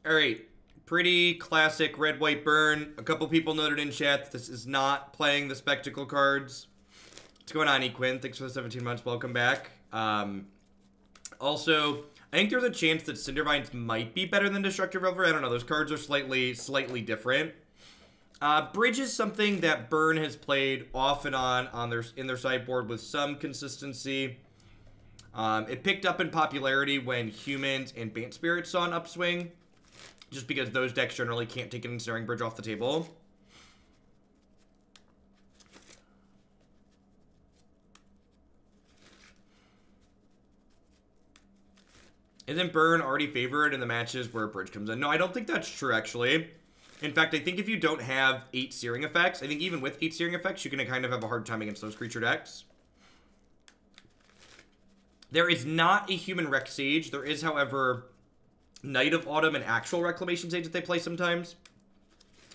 Alright. Pretty classic red-white burn. A couple people noted in chat that this is not playing the Spectacle cards. What's going on, Equin? Thanks for the 17 months. Welcome back. Also, I think there's a chance that Cindervines might be better than Destructive Revelry. I don't know. Those cards are slightly different. Bridge is something that Burn has played off and on in their sideboard with some consistency. It picked up in popularity when Humans and Bant Spirits saw an upswing, just because those decks generally can't take an Ensnaring Bridge off the table. Isn't Burn already favored in the matches where Bridge comes in? No, I don't think that's true, actually. In fact, I think if you don't have 8 Searing effects, I think even with 8 Searing effects, you're going to kind of have a hard time against those creature decks. There is not a human Rec Sage. There is, however, Knight of Autumn and actual Reclamation Sage that they play sometimes.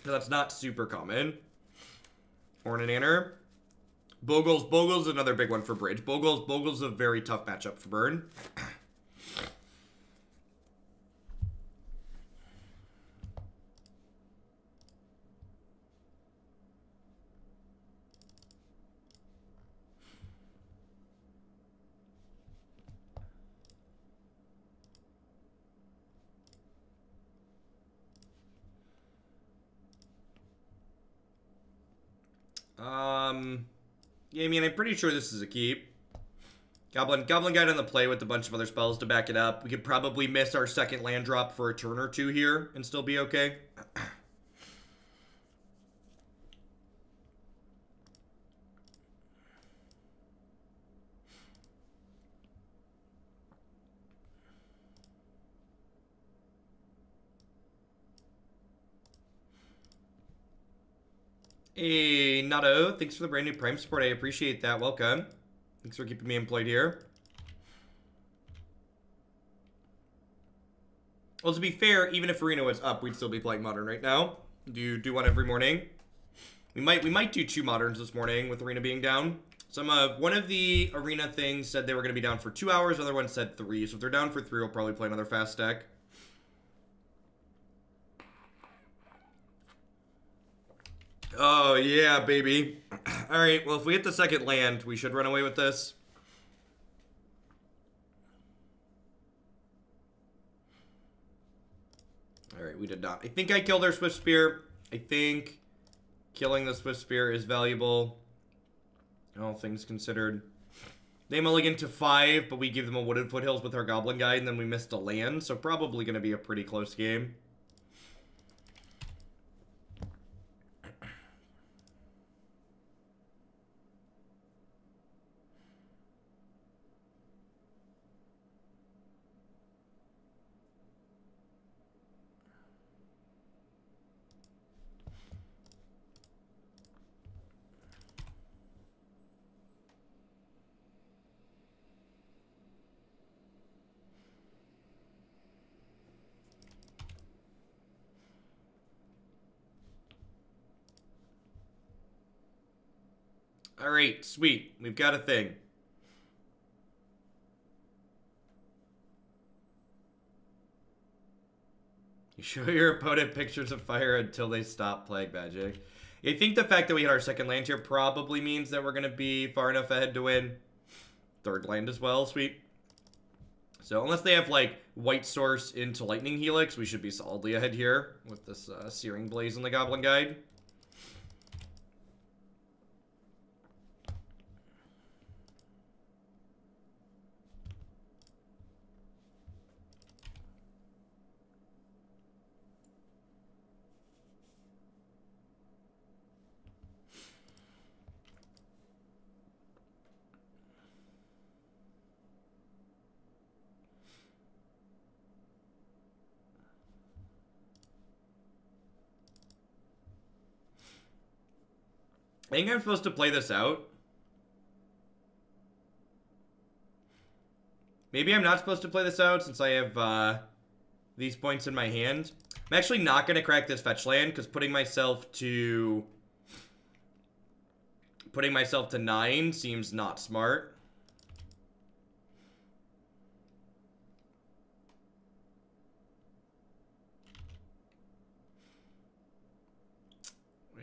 So that's not super common. Ornananner. Bogle's another big one for Bridge. Bogle's a very tough matchup for Burn. Yeah, I mean, I'm pretty sure this is a keep. Goblin Guide on the play with a bunch of other spells to back it up. We could probably miss our second land drop for a turn or two here and still be okay. Hey, Nato, thanks for the brand new Prime support. I appreciate that. Welcome. Thanks for keeping me employed here. Well, to be fair, even if Arena was up, we'd still be playing Modern right now. Do one every morning. We might do 2 Moderns this morning with Arena being down. One of the Arena things said they were going to be down for 2 hours. The other one said 3. So if they're down for 3, we'll probably play another fast deck. Oh, yeah, baby. Alright, well, if we hit the second land, we should run away with this. Alright, we did not. I think I killed our Swiftspear. I think killing the Swiftspear is valuable. All things considered. They mulligan to 5, but we give them a Wooded Foothills with our Goblin Guide, and then we missed a land, so probably going to be a pretty close game. Alright, sweet. We've got a thing. You show your opponent pictures of fire until they stop playing Magic. I think the fact that we hit our second land here probably means that we're going to be far enough ahead to win. Third land as well, sweet. So unless they have, like, White Source into Lightning Helix, we should be solidly ahead here with this Searing Blaze in the Goblin Guide. I think I'm supposed to play this out. Maybe I'm not supposed to play this out since I have these points in my hand. I'm actually not going to crack this fetch land because putting myself to 9 seems not smart.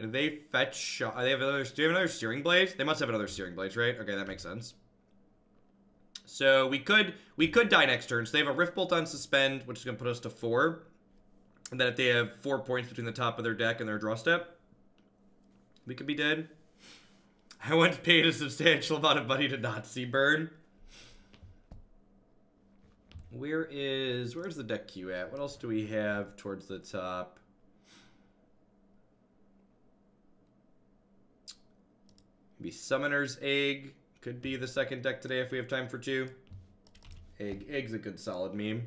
Do they fetch... do they have another Searing Blaze? They must have another Searing Blaze, right? Okay, that makes sense. So we could die next turn. So they have a Rift Bolt on Suspend, which is going to put us to 4. And then if they have 4 points between the top of their deck and their draw step, we could be dead. I once paid a substantial amount of money to not see burn. Where's the deck queue at? What else do we have towards the top? Maybe Summoner's Egg could be the second deck today if we have time for 2. Egg's a good solid meme.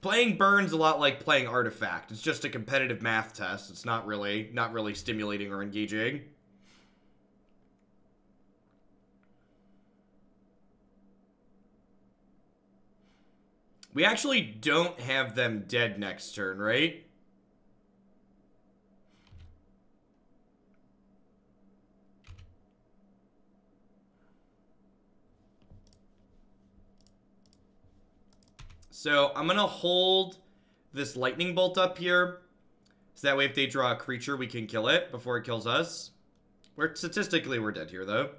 Playing Burn's a lot like playing Artifact. It's just a competitive math test. It's not really stimulating or engaging. We actually don't have them dead next turn, right? So I'm going to hold this Lightning Bolt up here. So that way if they draw a creature, we can kill it before it kills us. Statistically, we're dead here, though.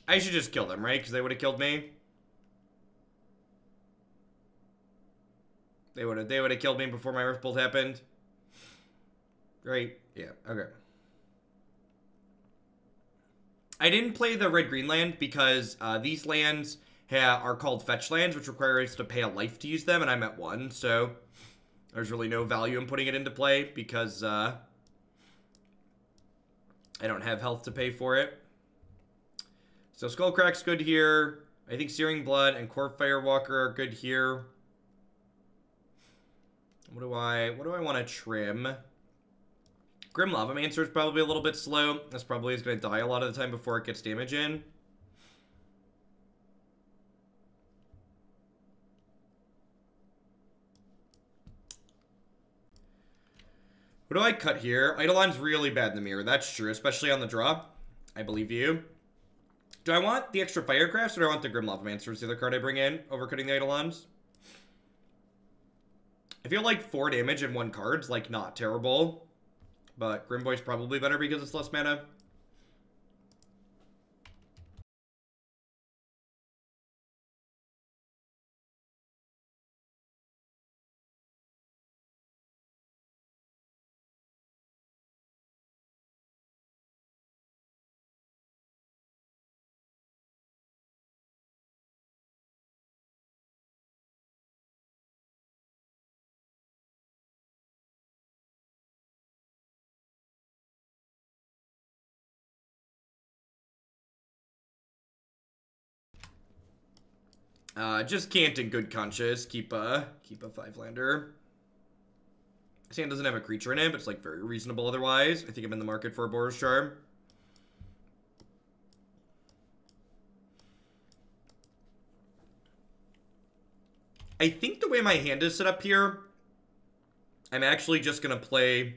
I should just kill them, right? Because they would have killed me. They would have killed me before my Rift Bolt happened. Right? Yeah, okay. I didn't play the red-green land because these lands are called fetch lands, which require us to pay a life to use them, and I'm at 1, so there's really no value in putting it into play because I don't have health to pay for it. So Skullcrack's good here. I think Searing Blood and Kor Firewalker are good here. What do I want to trim? Grim Lavamancer is probably a little bit slow. This probably is going to die a lot of the time before it gets damage in. What do I cut here? Eidolon's really bad in the mirror. That's true, especially on the draw. I believe you. Do I want the extra Firecrafts or do I want the Grim Lavamancer? The other card I bring in, overcutting the Eidolons? I feel like 4 damage in 1 card's like not terrible, but Grimboy's probably better because it's less mana. Just can't in good conscience keep a 5-lander. This hand doesn't have a creature in it, but it's like very reasonable otherwise. I think I'm in the market for a Boros Charm. I think the way my hand is set up here, I'm actually just going to play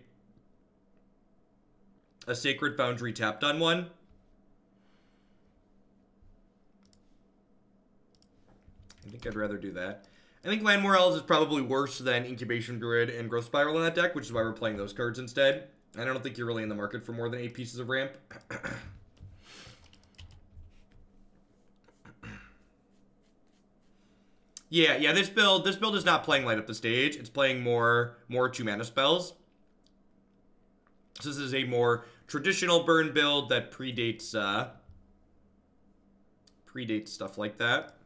a Sacred Foundry tapped on 1. I think I'd rather do that. I think Land Morels is probably worse than Incubation Druid and Growth Spiral in that deck, which is why we're playing those cards instead. I don't think you're really in the market for more than 8 pieces of ramp. Yeah, this build is not playing Light Up the Stage. It's playing more 2-mana spells. So this is a more traditional burn build that predates stuff like that.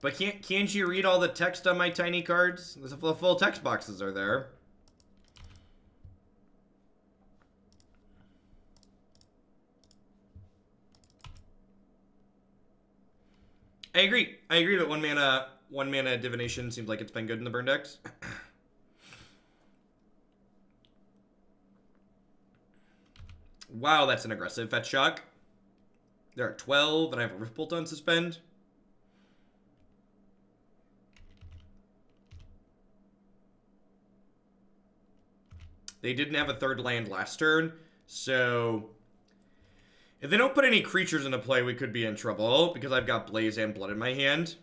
But can't you read all the text on my tiny cards? The full text boxes are there. agree. I agree that one mana divination seems like it's been good in the burn decks. Wow, that's an aggressive fetch shock. There are 12, and I have a Rift Bolt on suspend. They didn't have a third land last turn, so if they don't put any creatures into play, we could be in trouble, because I've got Blaze and Blood in my hand.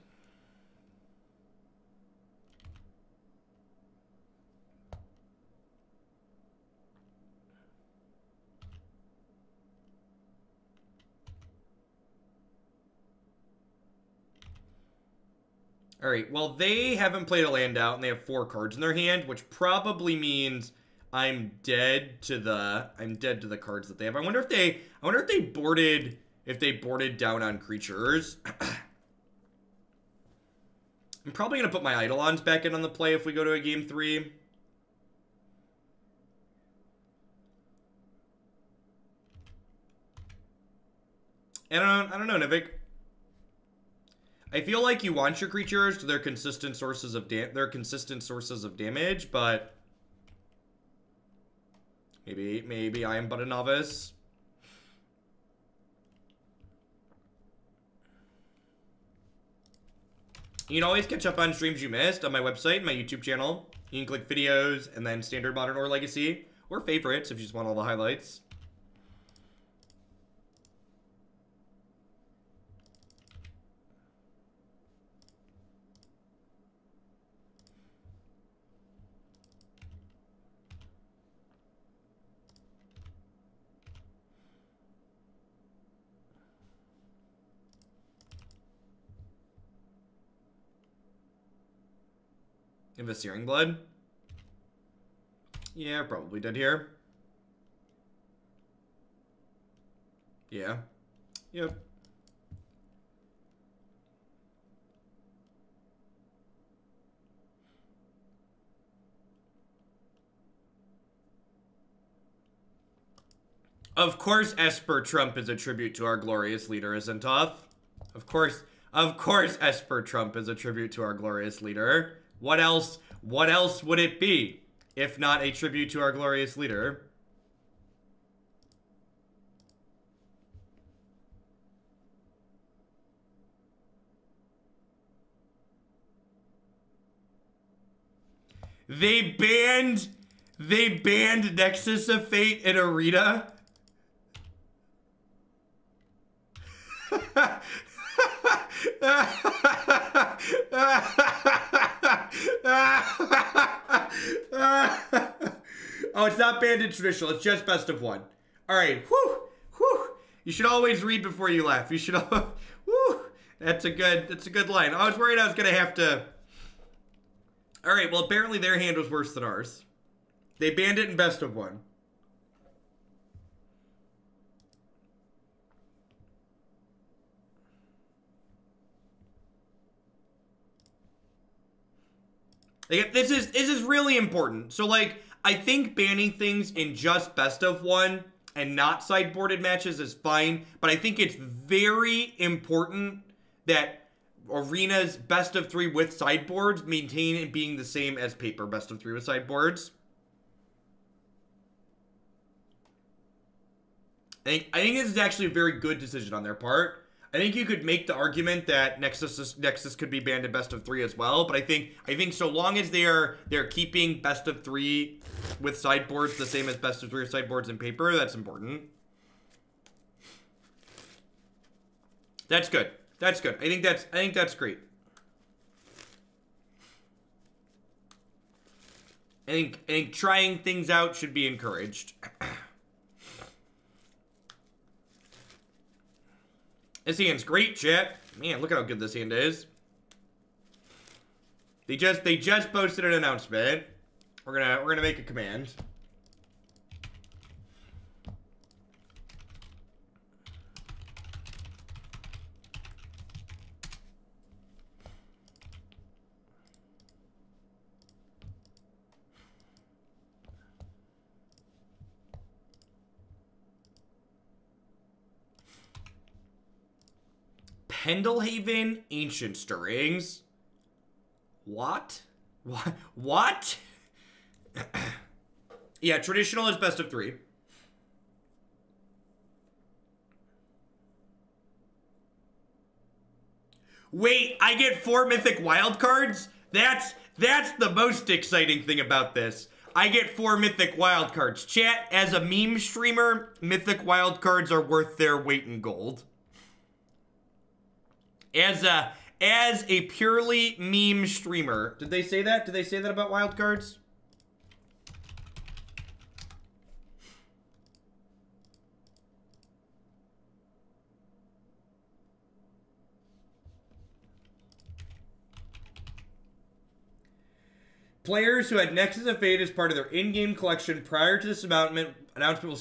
Alright, well, they haven't played a land out, and they have 4 cards in their hand, which probably means I'm dead to the cards that they have. I wonder if they boarded down on creatures. I'm probably gonna put my Eidolons back in on the play if we go to a game 3. I don't know, Nivik. I feel like you want your creatures because they're consistent sources of damage, but maybe I am but a novice. You can always catch up on streams you missed on my website, my YouTube channel. You can click videos and then Standard, Modern, or Legacy, or favorites if you just want all the highlights. In the Searing Blood? Yeah, probably dead here. Yeah. Yep. Of course Esper Trump is a tribute to our glorious leader, isn't tough? Of course Esper Trump is a tribute to our glorious leader. What else would it be if not a tribute to our glorious leader? They banned Nexus of Fate in Arena. Oh, it's not banned in traditional. It's just best of one. All right. Whew. Whew. You should always read before you laugh. You should. Whew. That's a good line. I was worried I was gonna have to. All right. Well, apparently their hand was worse than ours. They banned it in best of one. Like, this is really important. So, like, I think banning things in just best of one and not sideboarded matches is fine, but I think it's very important that Arena's best of 3 with sideboards maintain it being the same as paper best of 3 with sideboards. I think this is actually a very good decision on their part. I think you could make the argument that Nexus could be banned in best of 3 as well, but I think so long as they're keeping best of 3 with sideboards the same as best of 3 with sideboards in paper, that's important. That's good. That's good. I think that's great. I think trying things out should be encouraged. This hand's great, chat. Man, look at how good this hand is. They just posted an announcement. We're gonna make a command. Pendelhaven Ancient Stirrings. What? What? Yeah, traditional is best of 3. Wait, I get 4 mythic wildcards? That's the most exciting thing about this. I get 4 mythic wildcards. Chat, as a meme streamer, mythic wildcards are worth their weight in gold. As a purely meme streamer. Did they say that? Did they say that about wildcards? Players who had Nexus of Fate as part of their in-game collection prior to this announcement will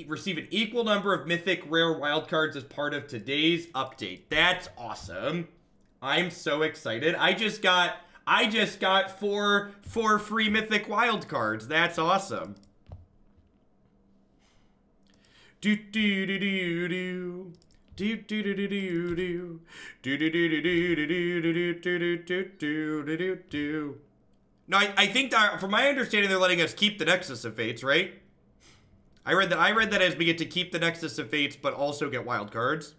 receive an equal number of mythic rare wildcards as part of today's update. That's awesome. I'm so excited. I just got 4 free mythic wildcards. That's awesome. Do do do do do. Do do do do do do. Do do do do do do do do do do. No, I think that, from my understanding, they're letting us keep the Nexus of Fates, right? I read that as we get to keep the Nexus of Fates, but also get wildcards.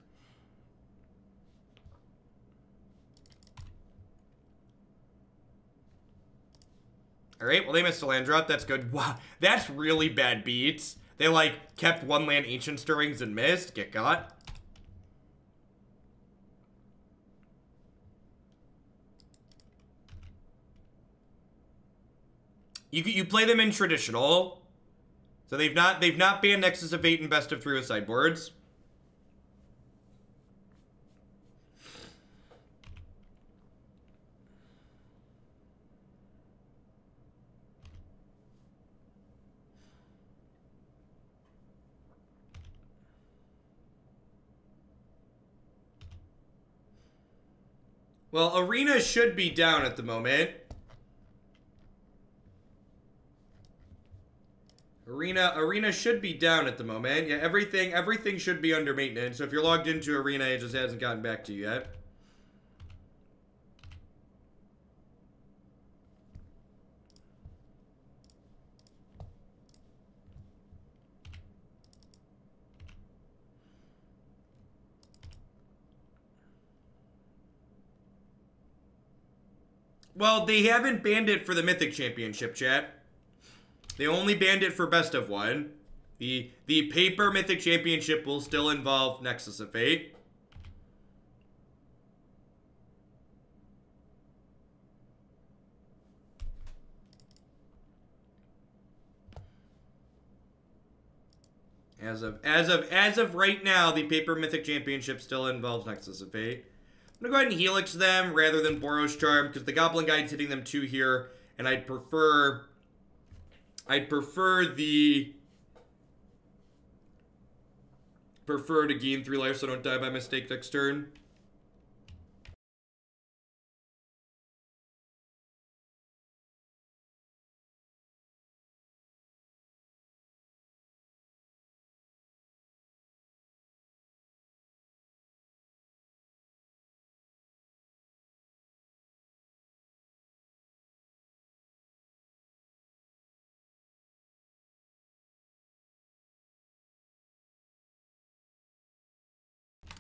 Alright, well, they missed a land drop. That's good. Wow, that's really bad beats. They, like, kept 1 land Ancient Stirrings and missed. Get got. You play them in traditional, so they've not banned Nexus of Fate in best of 3 with sideboards. Well, Arena should be down at the moment. Arena should be down at the moment. Yeah, everything should be under maintenance. So if you're logged into Arena, it just hasn't gotten back to you yet. Well, they haven't banned it for the Mythic Championship, chat. They only banned it for best of 1. The paper Mythic Championship will still involve Nexus of Fate. As of right now, the paper Mythic Championship still involves Nexus of Fate. I'm gonna go ahead and Helix them rather than Boros Charm because the Goblin Guide's hitting them 2 here, and I'd prefer to gain 3 life so I don't die by mistake next turn.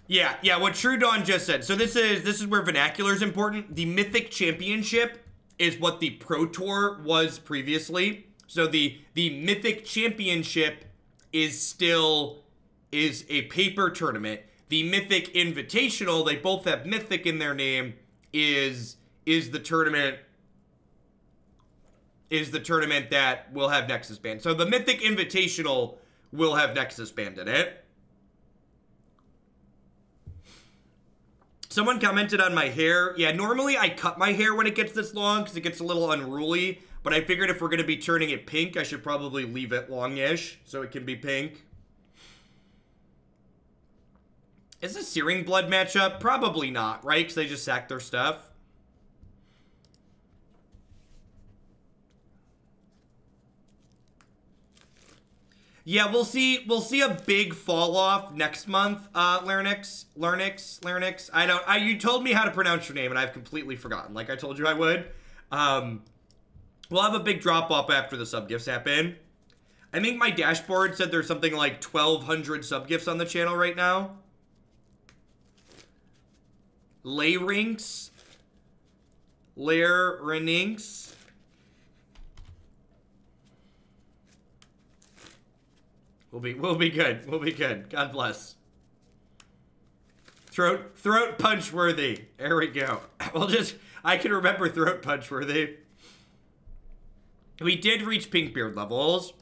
Yeah, what True Dawn just said. So this is where vernacular is important. The Mythic Championship is what the Pro Tour was previously. So the Mythic Championship is a paper tournament. The Mythic Invitational, they both have Mythic in their name, is the tournament that will have Nexus banned. So the Mythic Invitational will have Nexus banned in it. Someone commented on my hair. Yeah, normally I cut my hair when it gets this long because it gets a little unruly. But I figured if we're going to be turning it pink, I should probably leave it longish so it can be pink. Is this Searing Blood matchup? Probably not, right? Because they just sacked their stuff. Yeah, we'll see a big fall off next month, Larynx. You told me how to pronounce your name and I've completely forgotten, like I told you I would. We'll have a big drop off after the sub gifts happen. I think my dashboard said there's something like 1,200 sub gifts on the channel right now. Larynx. We'll be good. We'll be good. God bless. Throat punch worthy. There we go. I can remember throat punch worthy. We did reach Pinkbeard levels.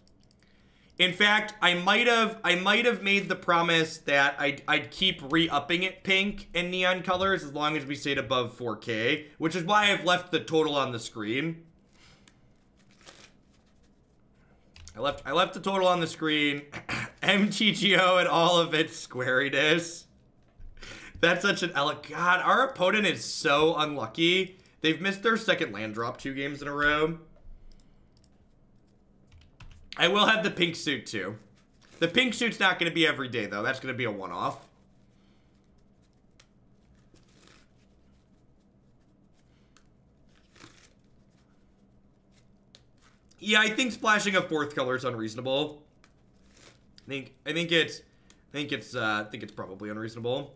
In fact, I might have made the promise that I'd keep re-upping it pink and neon colors as long as we stayed above 4K, which is why I've left the total on the screen. I left the total on the screen. MTGO and all of its squariness. That's such an God, our opponent is so unlucky. They've missed their second land drop 2 games in a row. I will have the pink suit too. The pink suit's not going to be every day though. That's going to be a one-off. Yeah, I think splashing a 4th color is unreasonable. I think it's probably unreasonable.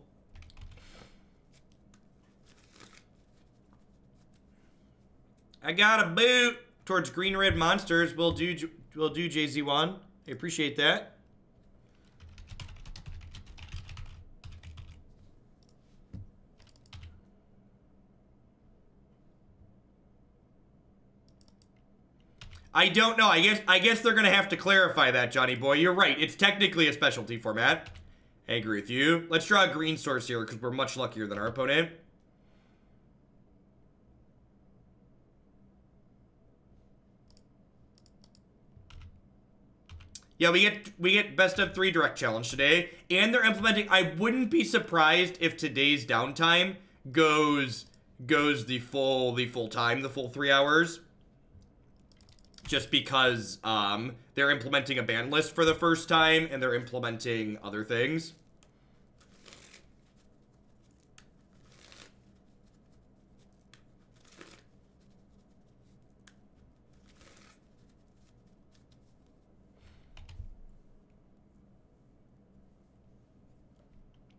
I got a boot towards green-red monsters. We'll do JZ1. I appreciate that. I don't know. I guess they're gonna have to clarify that, Johnny boy. You're right. It's technically a specialty format. I agree with you. Let's draw a green source here because we're much luckier than our opponent. Yeah, we get best of 3 direct challenge today, and they're implementing. I wouldn't be surprised if today's downtime goes the full time, the full 3 hours. Just because they're implementing a ban list for the first time, and they're implementing other things.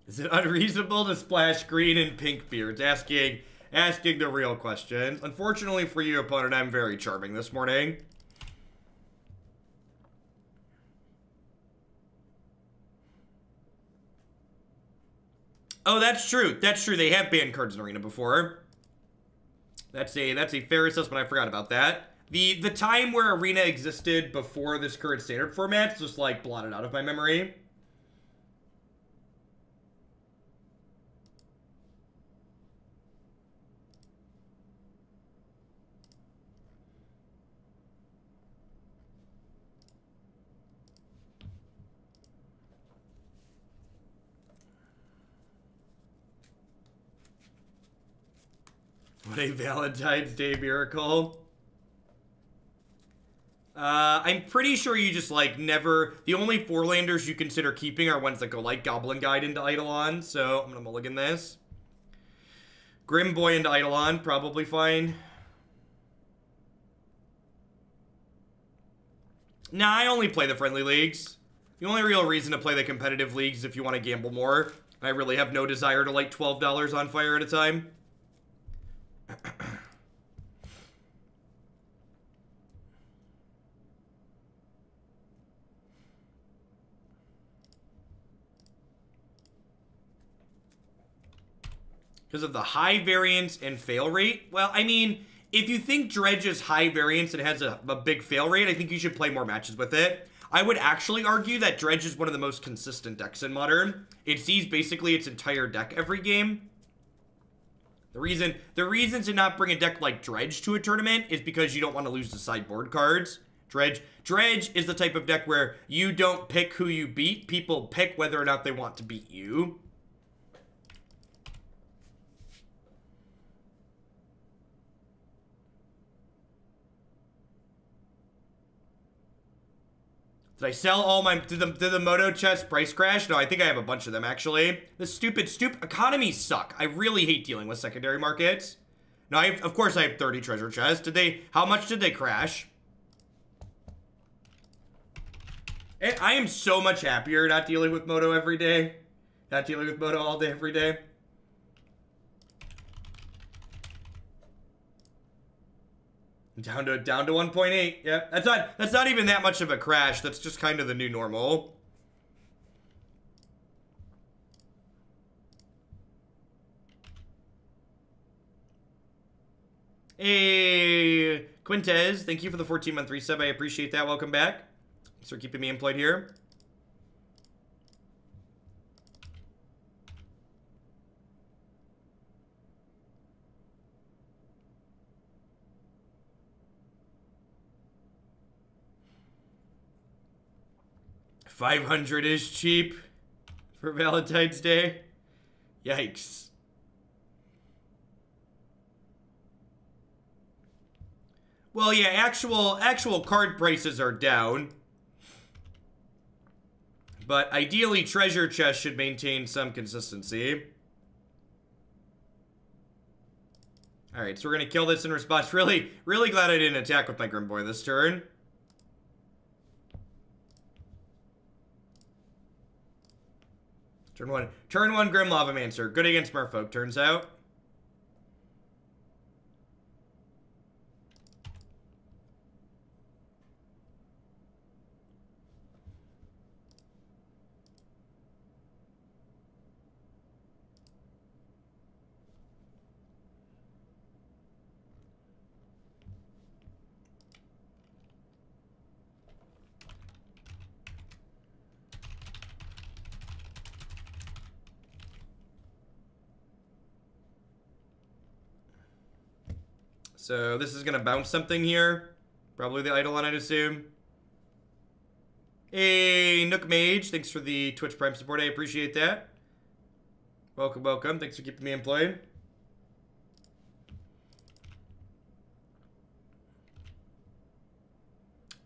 Is it unreasonable to splash green and pink beards? Asking the real questions. Unfortunately for you, opponent, I'm very charming this morning. Oh, that's true. That's true. They have banned cards in Arena before. That's a fair assessment. I forgot about that. The time where Arena existed before this current standard format's just like blotted out of my memory. What a Valentine's Day miracle. I'm pretty sure you just, like, never... The only 4-landers you consider keeping are ones that go, like, Goblin Guide into Eidolon, so I'm gonna mulligan this. Grim Boy into Eidolon, probably fine. Nah, I only play the friendly leagues. The only real reason to play the competitive leagues is if you want to gamble more. I really have no desire to light $12 on fire at a time. Because of the high variance and fail rate? Well, I mean, if you think Dredge is high variance and has a big fail rate, I think you should play more matches with it. I would actually argue that Dredge is one of the most consistent decks in Modern. It sees basically its entire deck every game. The reason to not bring a deck like Dredge to a tournament is because you don't want to lose the sideboard cards. Dredge is the type of deck where you don't pick who you beat. People pick whether or not they want to beat you. Did I sell all my... Did the Moto chest price crash? No, I think I have a bunch of them, actually. The stupid economies suck. I really hate dealing with secondary markets. No, of course I have 30 treasure chests. How much did they crash? I am so much happier not dealing with Moto every day. Not dealing with Moto all day every day. Down to 1.8. Yep. That's not even that much of a crash. That's just kind of the new normal. Hey, Quintez, thank you for the 14-month resub. I appreciate that. Welcome back. Thanks for keeping me employed here. $500 is cheap for Valentine's Day. Yikes. Well, yeah, actual card prices are down. But ideally, treasure chests should maintain some consistency. Alright, so we're going to kill this in response. Really glad I didn't attack with my Grim Boy this turn. Turn one Grim Lavamancer. Good against Merfolk, turns out. So this is going to bounce something here. Probably the Eidolon, I'd assume. Hey, Nook Mage. Thanks for the Twitch Prime support. I appreciate that. Welcome, welcome. Thanks for keeping me employed.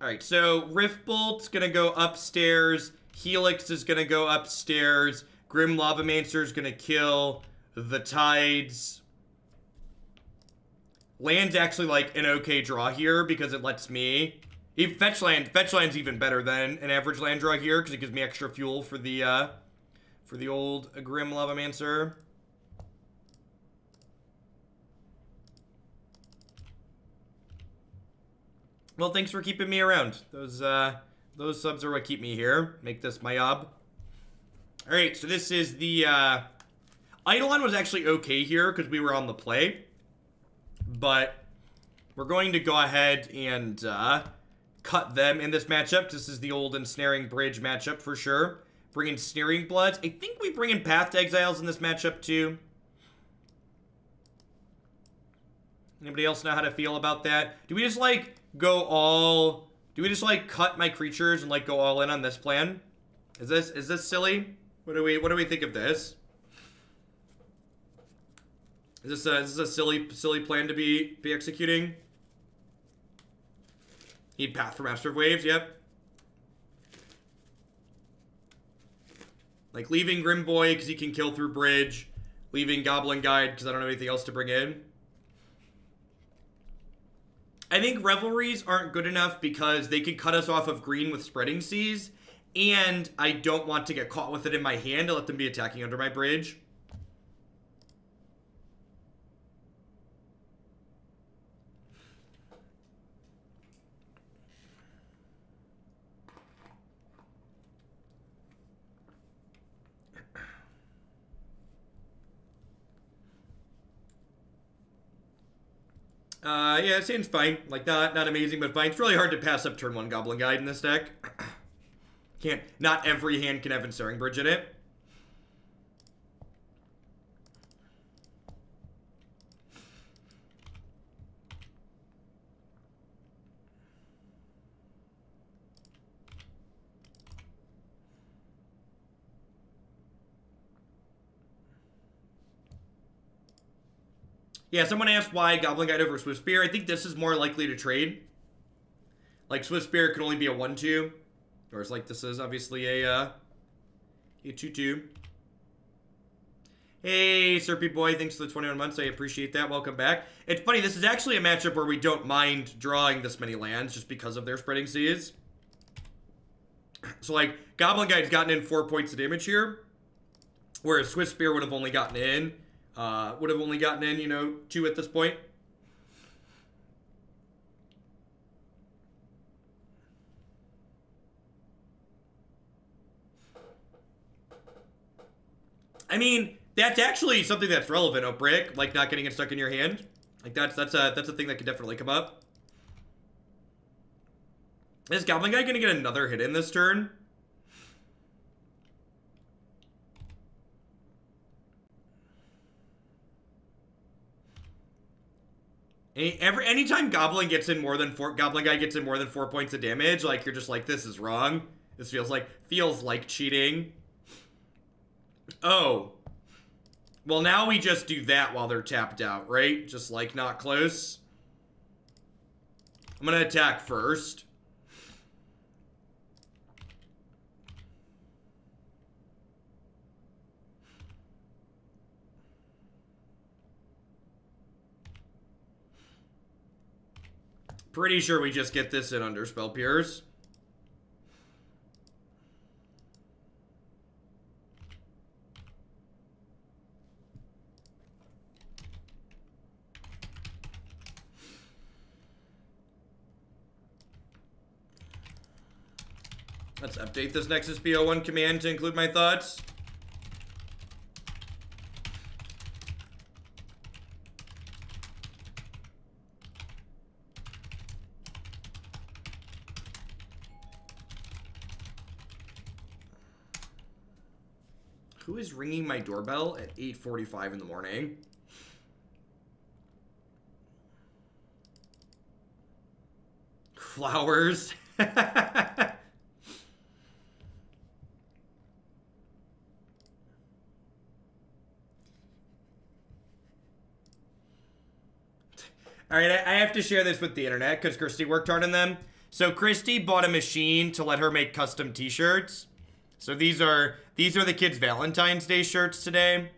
Alright, so Rift Bolt's going to go upstairs. Helix is going to go upstairs. Grim Lavamancer's going to kill the Tides. Land's actually like an okay draw here because it lets me... Fetch land's even better than an average land draw here because it gives me extra fuel for the old Grim Lavamancer. Well, thanks for keeping me around. Those subs are what keep me here. Make this my job. Alright, so this is the... Eidolon was actually okay here because we were on the play. But we're going to go ahead and cut them in this matchup. This is the old Ensnaring Bridge matchup for sure. Bring in Searing Bloods. I think we bring in Path to Exiles in this matchup too. Anybody else know how to feel about that? Do we just like go all... Do we just like cut my creatures and like go all in on this plan? Is this silly? What do we think of this? Is this a silly plan to be executing? Need Path for Master of Waves, yep. Like leaving Grim Boy because he can kill through Bridge. Leaving Goblin Guide because I don't have anything else to bring in. I think Revelries aren't good enough because they can cut us off of green with Spreading Seas. And I don't want to get caught with it in my hand to let them be attacking under my Bridge. Yeah, it seems fine. Like, not amazing, but fine. It's really hard to pass up turn 1 Goblin Guide in this deck. Not every hand can have Ensnaring Bridge in it. Yeah, someone asked why Goblin Guide over Swiftspear. I think this is more likely to trade. Like, Swiftspear could only be a 1-2. Or like this is obviously a 2-2. Hey, Serpy Boy, thanks for the 21 months. I appreciate that. Welcome back. It's funny, this is actually a matchup where we don't mind drawing this many lands just because of their Spreading Seas. So, like, Goblin Guide's gotten in 4 points of damage here, whereas Swiftspear would have only gotten in, you know, 2 at this point. I mean, that's actually something that's relevant, O'Brick, like not getting it stuck in your hand. Like that's a thing that could definitely come up. Is Goblin Guy gonna get another hit in this turn? Anytime Goblin Guy gets in more than 4 points of damage, like you're just like, this is wrong. This feels like cheating. Oh. Well, now we just do that while they're tapped out, right? Just like not close. I'm gonna attack first. Pretty sure we just get this in under Spell Pierce. Let's update this Nexus BO1 command to include my thoughts. Who is ringing my doorbell at 8:45 in the morning? Flowers. Alright, I have to share this with the internet because Christy worked hard on them. So Christy bought a machine to let her make custom t-shirts. So these are the kids' Valentine's Day shirts today.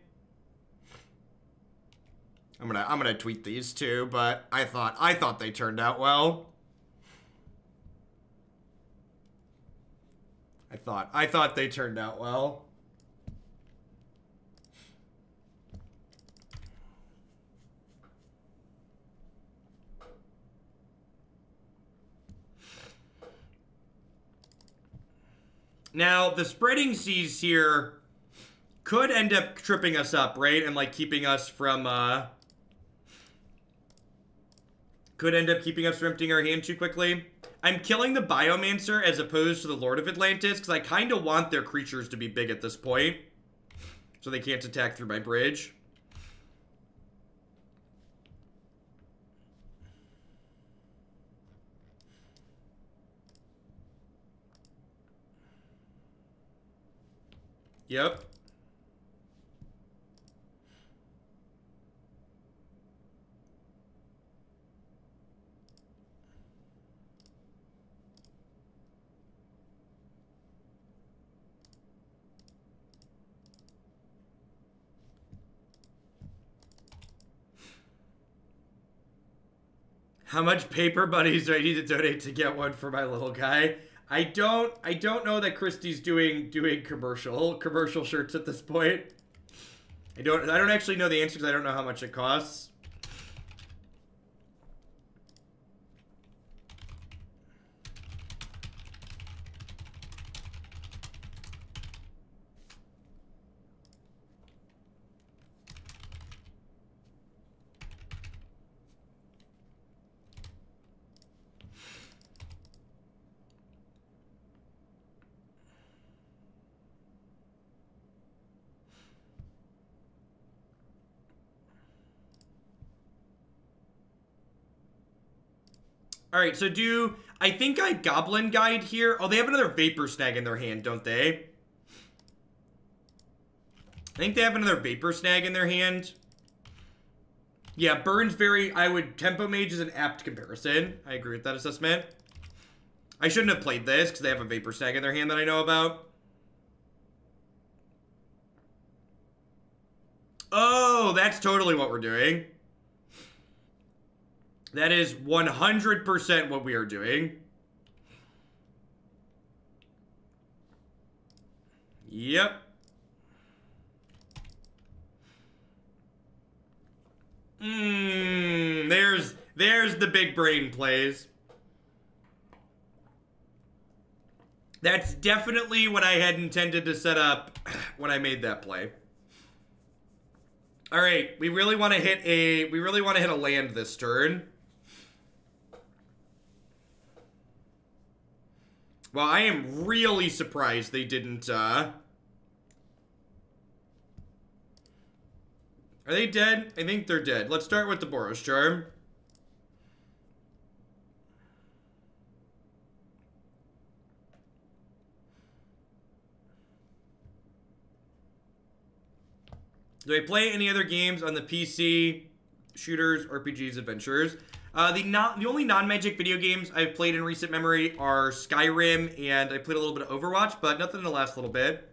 I'm gonna tweet these too, but I thought they turned out well. I thought they turned out well. Now, the Spreading Seas here could end up tripping us up, right? And, like, keeping us from, could end up keeping us from emptying our hand too quickly. I'm killing the Biomancer as opposed to the Lord of Atlantis, because I kind of want their creatures to be big at this point. So they can't attack through my bridge. Yep. How much paper bunnies do I need to donate to get one for my little guy? I don't know that Christie's doing commercial shirts at this point. I don't actually know the answer because I don't know how much it costs. Alright, so I think I Goblin Guide here. Oh, they have another Vapor Snag in their hand, don't they? I think they have another Vapor Snag in their hand. Yeah, Tempo Mage is an apt comparison. I agree with that assessment. I shouldn't have played this because they have a Vapor Stag in their hand that I know about. Oh, that's totally what we're doing. That is 100% what we are doing. Yep. There's the big brain plays. That's definitely what I had intended to set up when I made that play. All right, we really want to hit a land this turn. Well, I am really surprised they didn't, Are they dead? I think they're dead. Let's start with the Boros Charm. Do I play any other games on the PC? Shooters, RPGs, adventures? The only non-Magic video games I've played in recent memory are Skyrim, and I played a little bit of Overwatch, but nothing in the last little bit.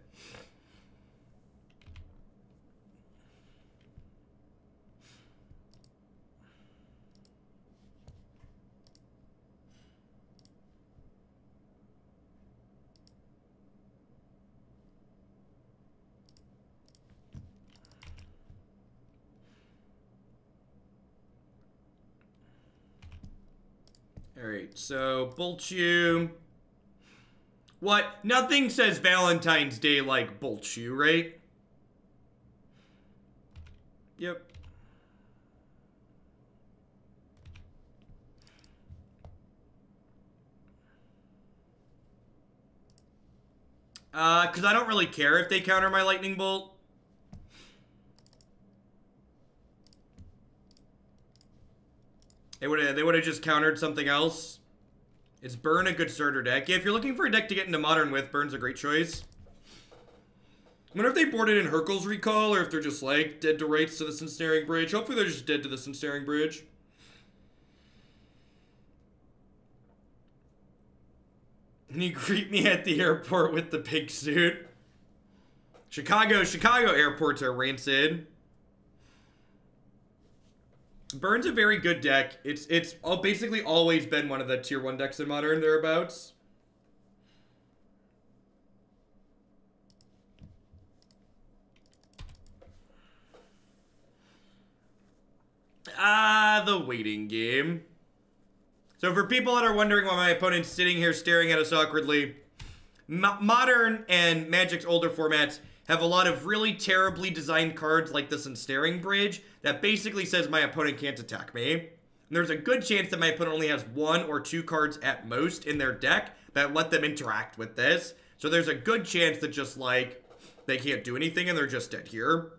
Alright, so Bolchu. What? Nothing says Valentine's Day like Bolchu, right? Yep. Because I don't really care if they counter my Lightning Bolt. They would have just countered something else. Is Burn a good starter deck? Yeah, if you're looking for a deck to get into Modern with, Burn's a great choice. I wonder if they boarded in Hurkyl's Recall, or if they're just, like, dead to rights to the Ensnaring Bridge. Hopefully they're just dead to the Ensnaring Bridge. And you greet me at the airport with the pig suit. Chicago airports are rancid. Burn's a very good deck. It's basically always been one of the tier 1 decks in Modern, thereabouts. The waiting game. So for people that are wondering why my opponent's sitting here staring at us awkwardly, Modern and Magic's older formats have a lot of really terribly designed cards like this Ensnaring Bridge that basically says my opponent can't attack me. And there's a good chance that my opponent only has 1 or 2 cards at most in their deck that let them interact with this. So there's a good chance that just, like, they can't do anything and they're just dead here.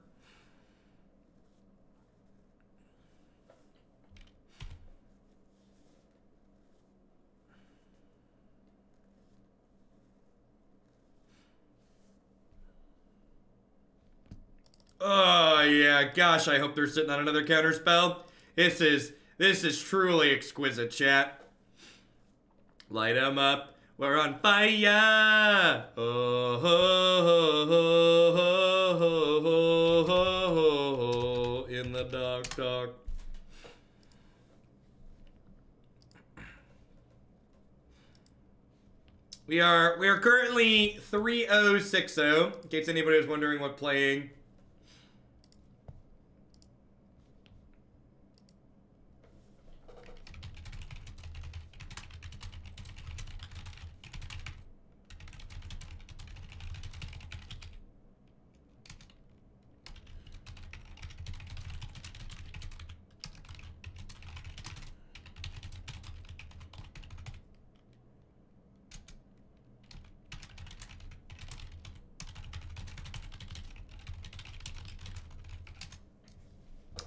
Oh, yeah, gosh, I hope they're sitting on another counter spell. This is truly exquisite, chat. Light them up. We're on fire. Oh, ho, ho, ho, ho, ho, ho, ho, in the dark, dark. We are currently 3-0-6-0, in case anybody was wondering what playing.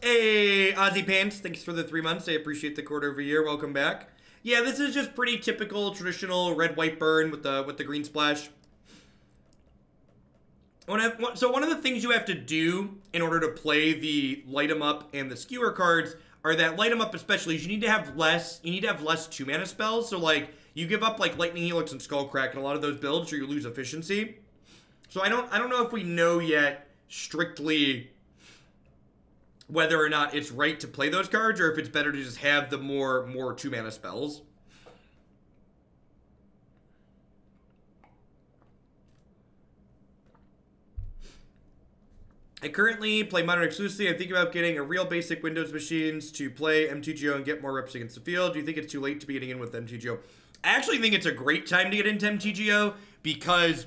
Hey, Ozzy Pants, thanks for the 3 months. I appreciate the quarter of a year. Welcome back. Yeah, this is just pretty typical, traditional red-white burn with the green splash. So one of the things you have to do in order to play the light 'em up and the skewer cards are that light 'em up especially is you need to have less 2-mana spells. So like you give up like Lightning Helix and Skullcrack in a lot of those builds, or you lose efficiency. So I don't know if we know yet strictly whether or not it's right to play those cards, or if it's better to just have the more 2-mana spells. I currently play Modern exclusively. I'm thinking about getting a real basic Windows machines to play MTGO and get more reps against the field. Do you think it's too late to be getting in with MTGO? I actually think it's a great time to get into MTGO because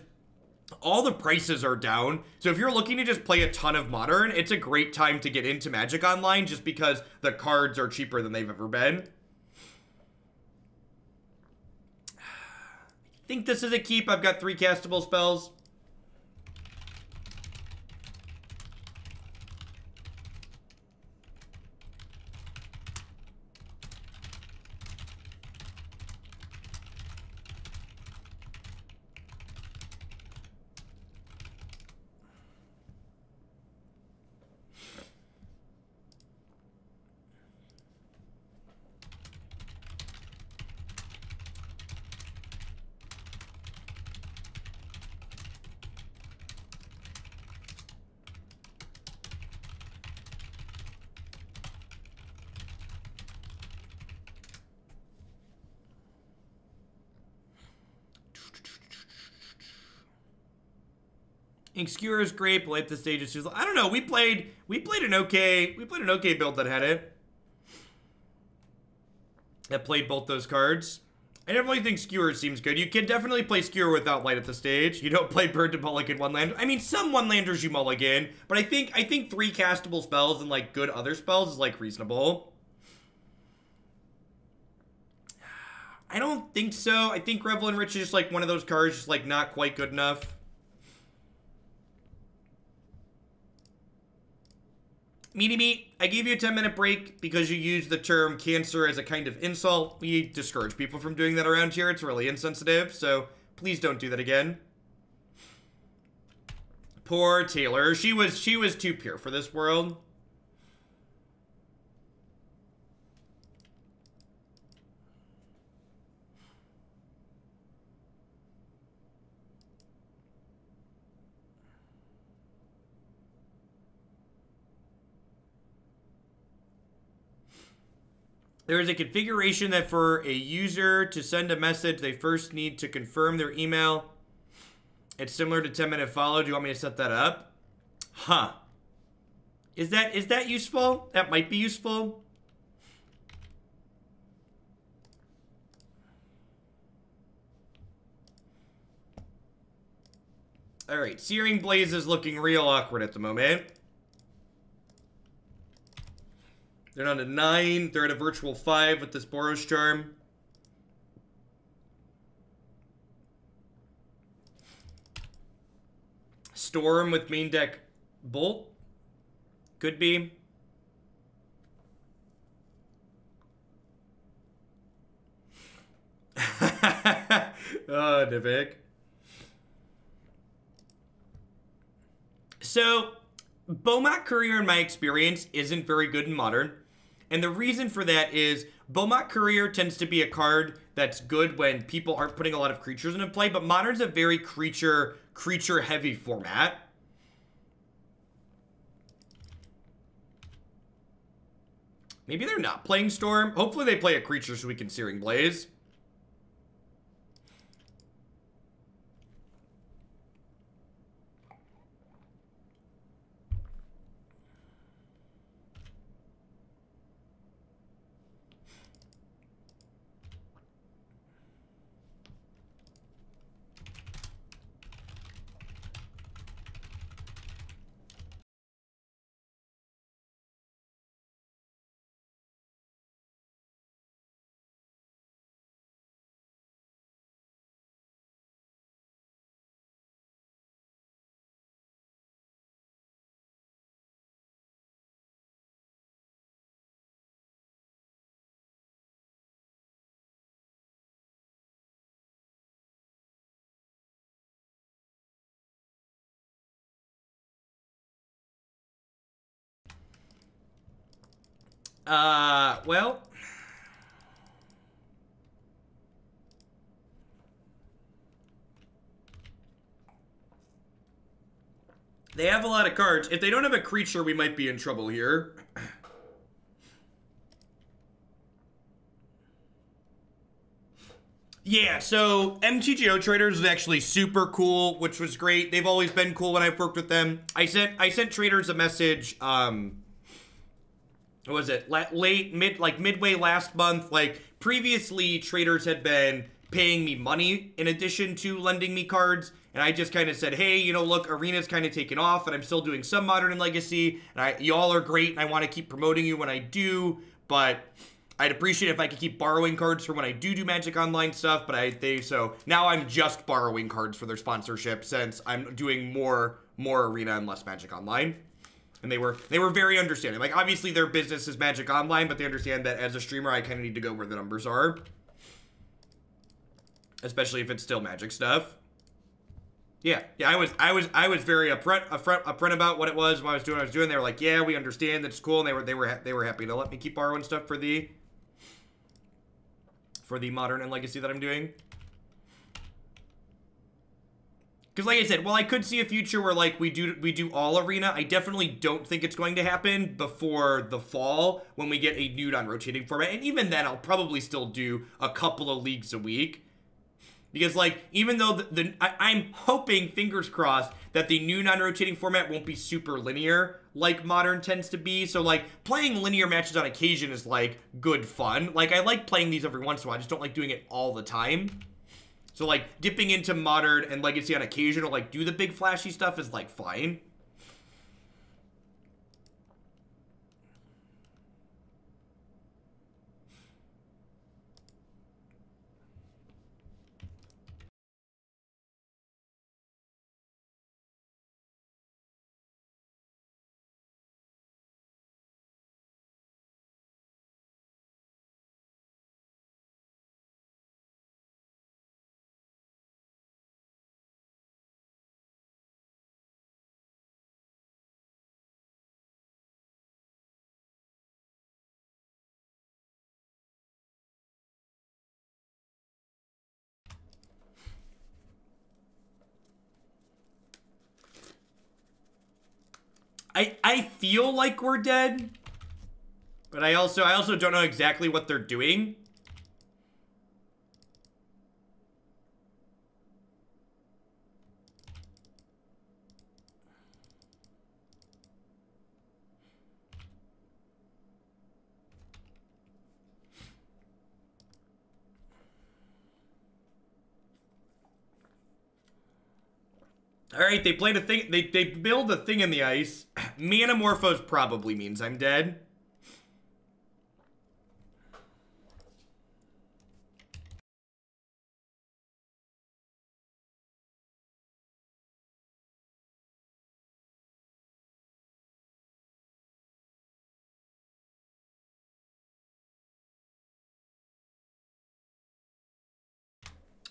all the prices are down. So if you're looking to just play a ton of Modern, it's a great time to get into Magic Online just because the cards are cheaper than they've ever been. I think this is a keep. I've got 3 castable spells. Skewer is great, but at the stage it's just, I don't know. We played an okay build that had it. That played both those cards. I definitely think Skewer seems good. You can definitely play Skewer without light at the stage. You don't play Bird to Mulligan one land. I mean, some one landers you mulligan, but I think 3 castable spells and like good other spells is like reasonable. I don't think so. I think Revel and Rich is just like one of those cards, just like not quite good enough. Meaty Meat, I gave you a 10-minute break because you used the term cancer as a kind of insult. We discourage people from doing that around here. It's really insensitive, so please don't do that again. Poor Taylor. She was too pure for this world. There is a configuration that for a user to send a message, they first need to confirm their email. It's similar to 10-minute follow. Do you want me to set that up? Huh. Is that useful? That might be useful. All right, Searing Blaze is looking real awkward at the moment. They're down to 9. They're at a virtual 5 with this Boros Charm. Storm with main deck Bolt. Could be. Oh, Nivik. So, Beaumont Courier, in my experience, isn't very good in Modern. And the reason for that is Beaumont Courier tends to be a card that's good when people aren't putting a lot of creatures into play, but Modern's a very creature-heavy format. Maybe they're not playing Storm. Hopefully they play a creature so we can Searing Blaze. Well, They have a lot of cards. If they don't have a creature, we might be in trouble here. Yeah, so MTGO traders is actually super cool, which was great. They've always been cool when I've worked with them. I sent traders a message, what was it? Midway last month. Like, previously, traders had been paying me money in addition to lending me cards. And I just kind of said, hey, you know, look, Arena's kind of taken off, and I'm still doing some Modern and Legacy. And y'all are great, and I want to keep promoting you when I do. But I'd appreciate if I could keep borrowing cards for when I do Magic Online stuff. But so now I'm just borrowing cards for their sponsorship since I'm doing more Arena and less Magic Online. And they were very understanding. Like, obviously their business is Magic Online, but they understand that as a streamer, I kind of need to go where the numbers are. Especially if it's still Magic stuff. Yeah, I was very upfront about what it was, what I was doing. They were like, yeah, we understand, that's cool, and they were happy to let me keep borrowing stuff for the Modern and Legacy that I'm doing. Because like I said, while I could see a future where like we do all Arena, I definitely don't think it's going to happen before the fall when we get a new non-rotating format. And even then, I'll probably still do a couple of leagues a week. Because, like, even though I'm hoping, fingers crossed, that the new non-rotating format won't be super linear like Modern tends to be. So, like, playing linear matches on occasion is, like, good fun. Like, I like playing these every once in a while. I just don't like doing it all the time. So, like, dipping into Modern and Legacy on occasion or, like, do the big flashy stuff is, like, fine. I feel like we're dead, but I also don't know exactly what they're doing. Alright, they played a thing, they build a thing in the ice. Manamorphose probably means I'm dead.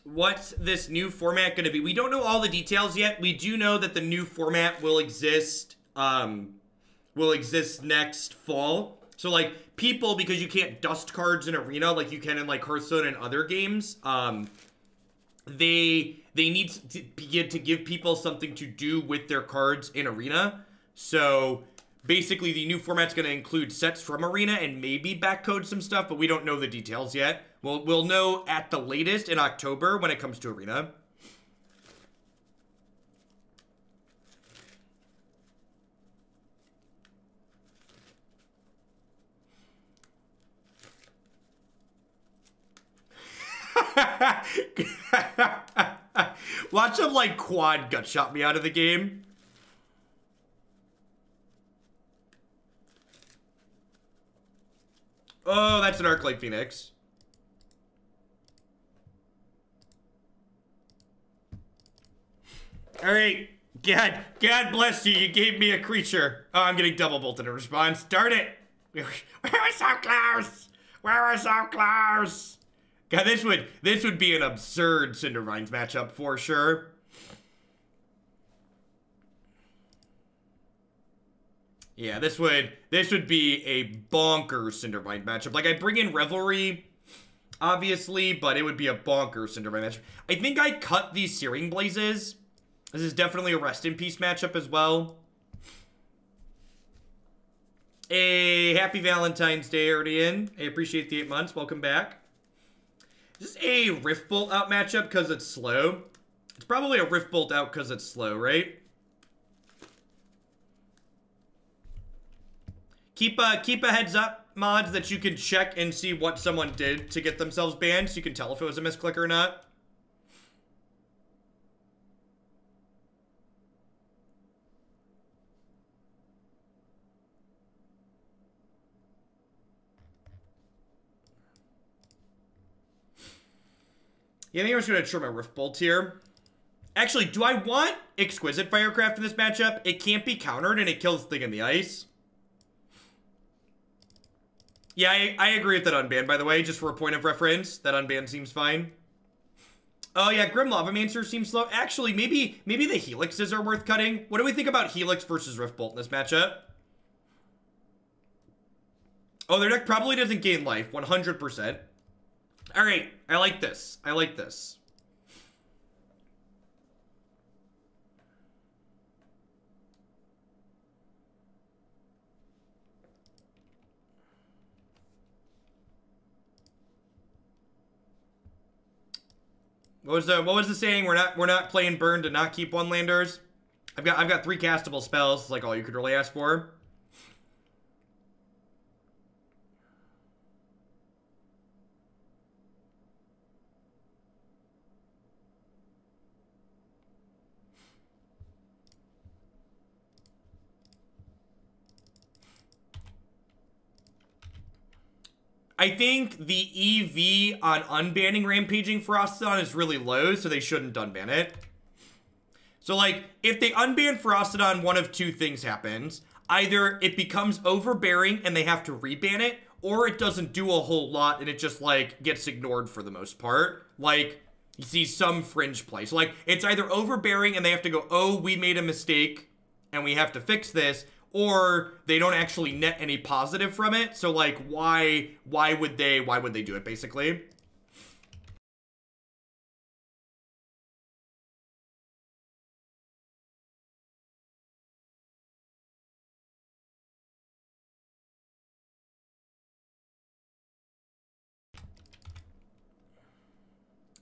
What's this new format going to be? We don't know all the details yet. We do know that the new format will exist next fall. So, like, people, because you can't dust cards in Arena like you can in, like, Hearthstone and other games, they need to give people something to do with their cards in Arena. So, basically, the new format's going to include sets from Arena and maybe backcode some stuff, but we don't know the details yet. We'll know at the latest in October when it comes to Arena. Watch him, like, quad gut shot me out of the game. Oh, that's an Arclight Phoenix. Alright. God bless you. You gave me a creature. Oh, I'm getting double bolted in response. Darn it. We were so close. We were so close. God, this would be an absurd Cindervines matchup for sure. Yeah, this would be a bonkers Cindervine matchup. Like, I bring in Revelry, obviously, but it would be a bonkers Cindervine matchup. I think I cut these Searing Blazes This is definitely a rest in peace matchup as well. Hey, happy Valentine's Day, Ardian. I appreciate the 8 months. Welcome back. Is this a Rift Bolt out matchup because it's slow? It's probably a Rift Bolt out because it's slow, right? Keep a heads up, mods, that you can check and see what someone did to get themselves banned, so you can tell if it was a misclick or not. Yeah, I think I'm just going to trim a Rift Bolt here. Actually, do I want Exquisite Firecraft in this matchup? It can't be countered, and it kills Thing in the Ice. Yeah, I agree with that unban, by the way, just for a point of reference. That unban seems fine. Oh, yeah, Grim Lavamancer seems slow. Actually, maybe the Helixes are worth cutting. What do we think about Helix versus Rift Bolt in this matchup? Oh, their deck probably doesn't gain life, 100%. All right, I like this. I like this. What was the saying? We're not playing burn to not keep one landers. I've got 3 castable spells, like all you could really ask for. I think the EV on unbanning Rampaging Ferocidon is really low, so they shouldn't unban it. So, like, if they unban Ferocidon, one of 2 things happens. Either it becomes overbearing and they have to reban it, or it doesn't do a whole lot and it just, like, gets ignored for the most part. Like, you see some fringe play. So, like, it's either overbearing and they have to go, oh, we made a mistake and we have to fix this, or they don't actually net any positive from it. So, like, why would they do it, basically?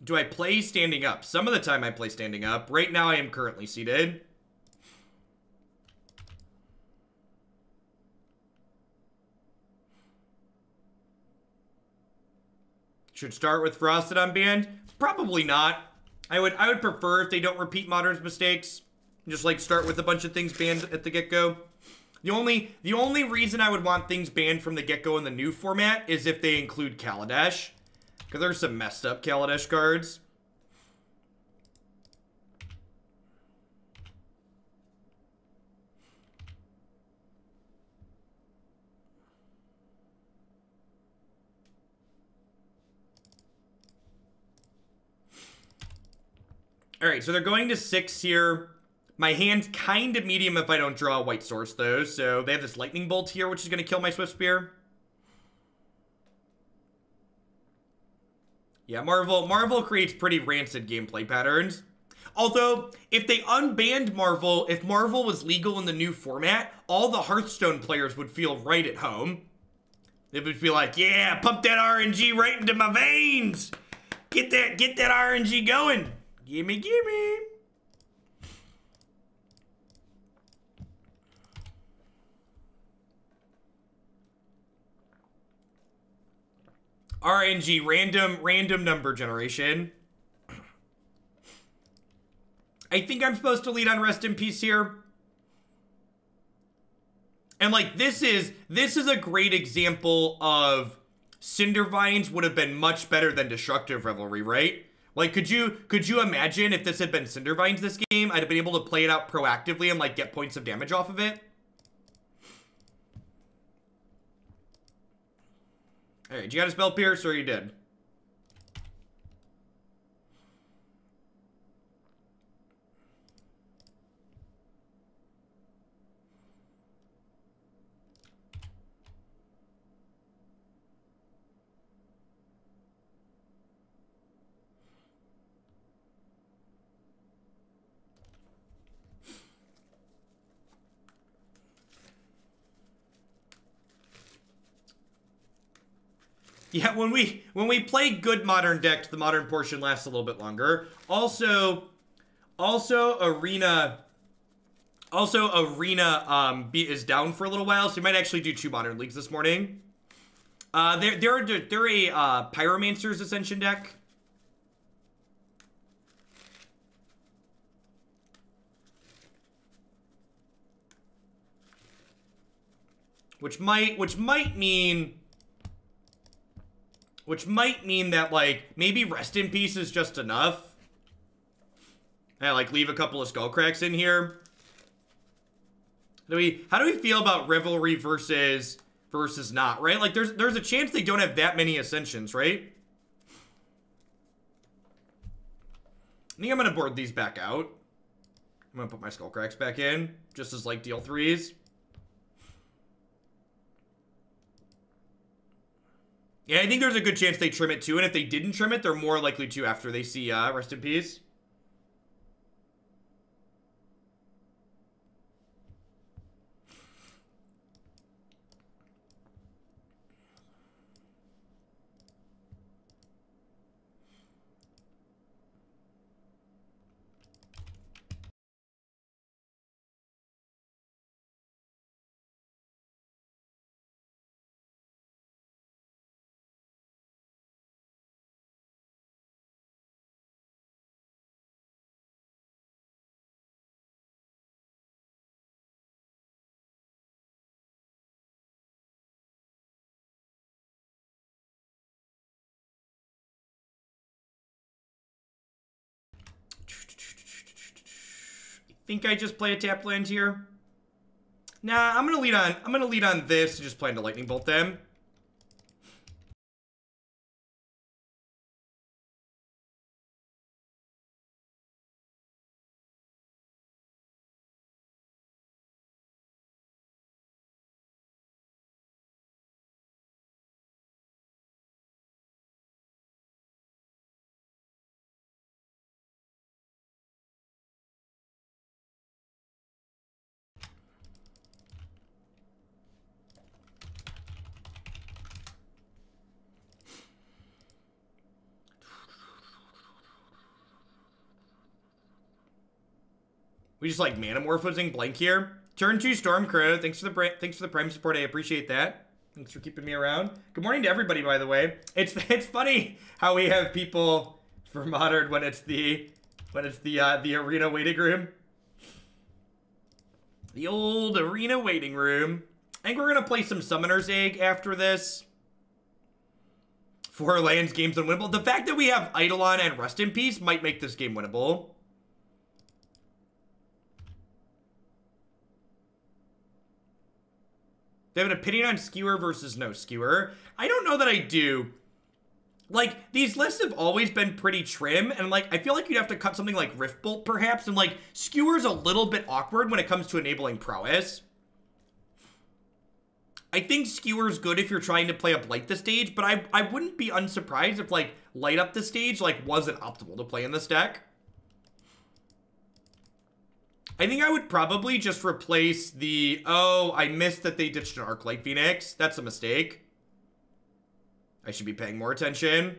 Do I play standing up? Some of the time I play standing up. Right now I am currently seated. Should start with Frosted unbanned? Probably not. I would prefer if they don't repeat Modern's mistakes. Just like start with a bunch of things banned at the get-go. The only reason I would want things banned from the get-go in the new format is if they include Kaladesh. Because there's some messed up Kaladesh cards. Alright, so they're going to 6 here. My hand's kind of medium if I don't draw a white source, though. So they have this Lightning Bolt here, which is going to kill my Swiftspear. Yeah, Marvel creates pretty rancid gameplay patterns. Although, if they unbanned Marvel, if Marvel was legal in the new format, all the Hearthstone players would feel right at home. They would feel like, yeah, pump that RNG right into my veins. Get that RNG going. Gimme, gimme. RNG, random number generation. I think I'm supposed to lead on Rest in Peace here. And like this is a great example of Cindervines would have been much better than Destructive Revelry, right? Like could you imagine if this had been Cindervines this game, I'd have been able to play it out proactively and like get points of damage off of it? Alright, you got a Spell Pierce or you did? Yeah, when we play good modern decks, the modern portion lasts a little bit longer. Also Arena is down for a little while, so we might actually do 2 modern leagues this morning. They're a Pyromancer's Ascension deck. Which might mean that, like, maybe Rest in Peace is just enough. And, like, leave a couple of Skullcracks in here. How do we feel about Revelry versus not, right? Like, there's a chance they don't have that many Ascensions, right? I think I'm gonna board these back out. I'm gonna put my Skullcracks back in, just as, like, deal 3s. Yeah, I think there's a good chance they trim it too, and if they didn't trim it, they're more likely to after they see Rest in Peace. I think I just play a tap land here. Nah, I'm gonna lead on this and just plan to lightning bolt them. We just like Manamorphosing blank here. Turn 2 Stormcrow. Thanks for the prime support. I appreciate that. Thanks for keeping me around. Good morning to everybody, by the way. It's funny how we have people for modern when it's the arena waiting room. The old arena waiting room. I think we're gonna play some Summoner's Egg after this. 4 lands, game's unwinnable. The fact that we have Eidolon and Rest in Peace might make this game winnable. They have an opinion on Skewer versus no Skewer. I don't know that I do. Like, these lists have always been pretty trim, and, like, I feel like you'd have to cut something like Riftbolt, perhaps, and, like, Skewer's a little bit awkward when it comes to enabling prowess. I think Skewer's good if you're trying to play up Light the Stage, but I wouldn't be unsurprised if, like, Light Up the Stage, like, wasn't optimal to play in this deck. I think I would probably just replace the... Oh, I missed that they ditched an Arclight Phoenix. That's a mistake. I should be paying more attention.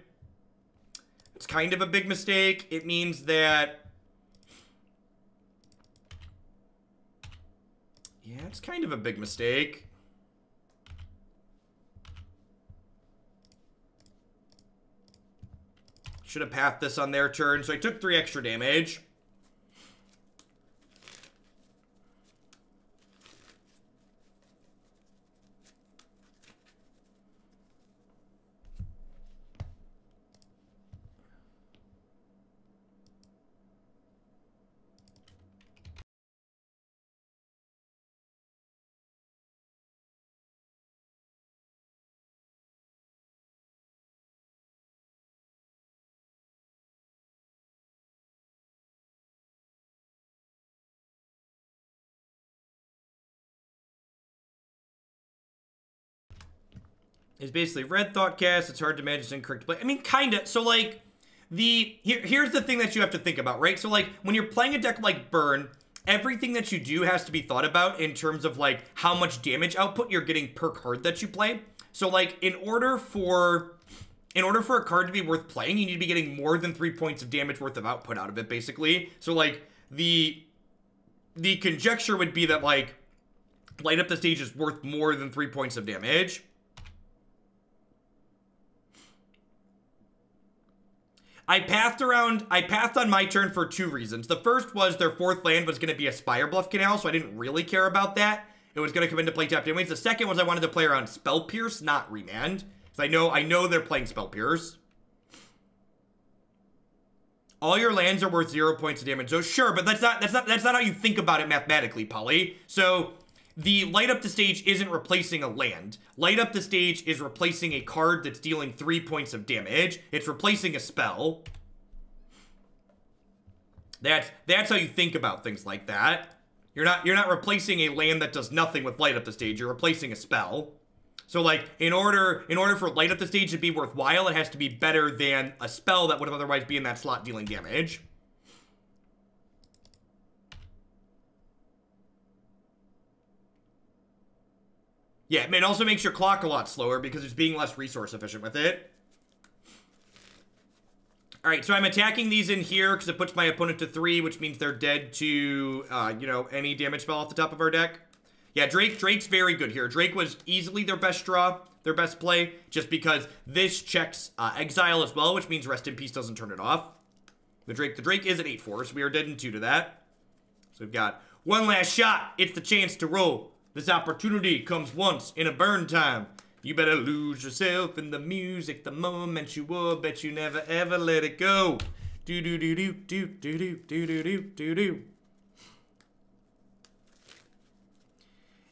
It's kind of a big mistake. It means that... Yeah, it's kind of a big mistake. Should have pathed this on their turn, so I took 3 extra damage. Is basically red Thoughtcast. It's hard to imagine it's incorrect play. I mean, kinda. So, like, here's the thing that you have to think about, right? So, like, when you're playing a deck like Burn, everything that you do has to be thought about in terms of, like, how much damage output you're getting per card that you play. So, like, in order for in order for a card to be worth playing, you need to be getting more than 3 points of damage worth of output out of it, basically. So, like, the conjecture would be that, like, Light Up the Stage is worth more than 3 points of damage. I pathed on my turn for 2 reasons. The first was their 4th land was going to be a Spire Bluff Canal, so I didn't really care about that. It was going to come into play tapped anyways. The second was I wanted to play around Spell Pierce, not Remand. Because I know they're playing Spell Pierce. All your lands are worth 0 points of damage. So sure, but that's not how you think about it mathematically, Polly. So the Light Up the Stage isn't replacing a land. Light Up the Stage is replacing a card that's dealing 3 points of damage. It's replacing a spell. That's how you think about things like that. You're not replacing a land that does nothing with Light Up the Stage. You're replacing a spell. So, like, in order for Light Up the Stage to be worthwhile, it has to be better than a spell that would otherwise be in that slot dealing damage. Yeah, it also makes your clock a lot slower because it's being less resource efficient with it. Alright, so I'm attacking these in here because it puts my opponent to 3, which means they're dead to, you know, any damage spell off the top of our deck. Yeah, Drake's very good here. Drake was easily their best draw, their best play, just because this checks Exile as well, which means Rest in Peace doesn't turn it off. The Drake is at 8-4, so we are dead in 2 to that. So we've got one last shot. It's the chance to roll. This opportunity comes once in a burn time. You better lose yourself in the music the moment you will. Bet you never ever let it go. Do-do-do-do-do-do-do-do-do-do-do.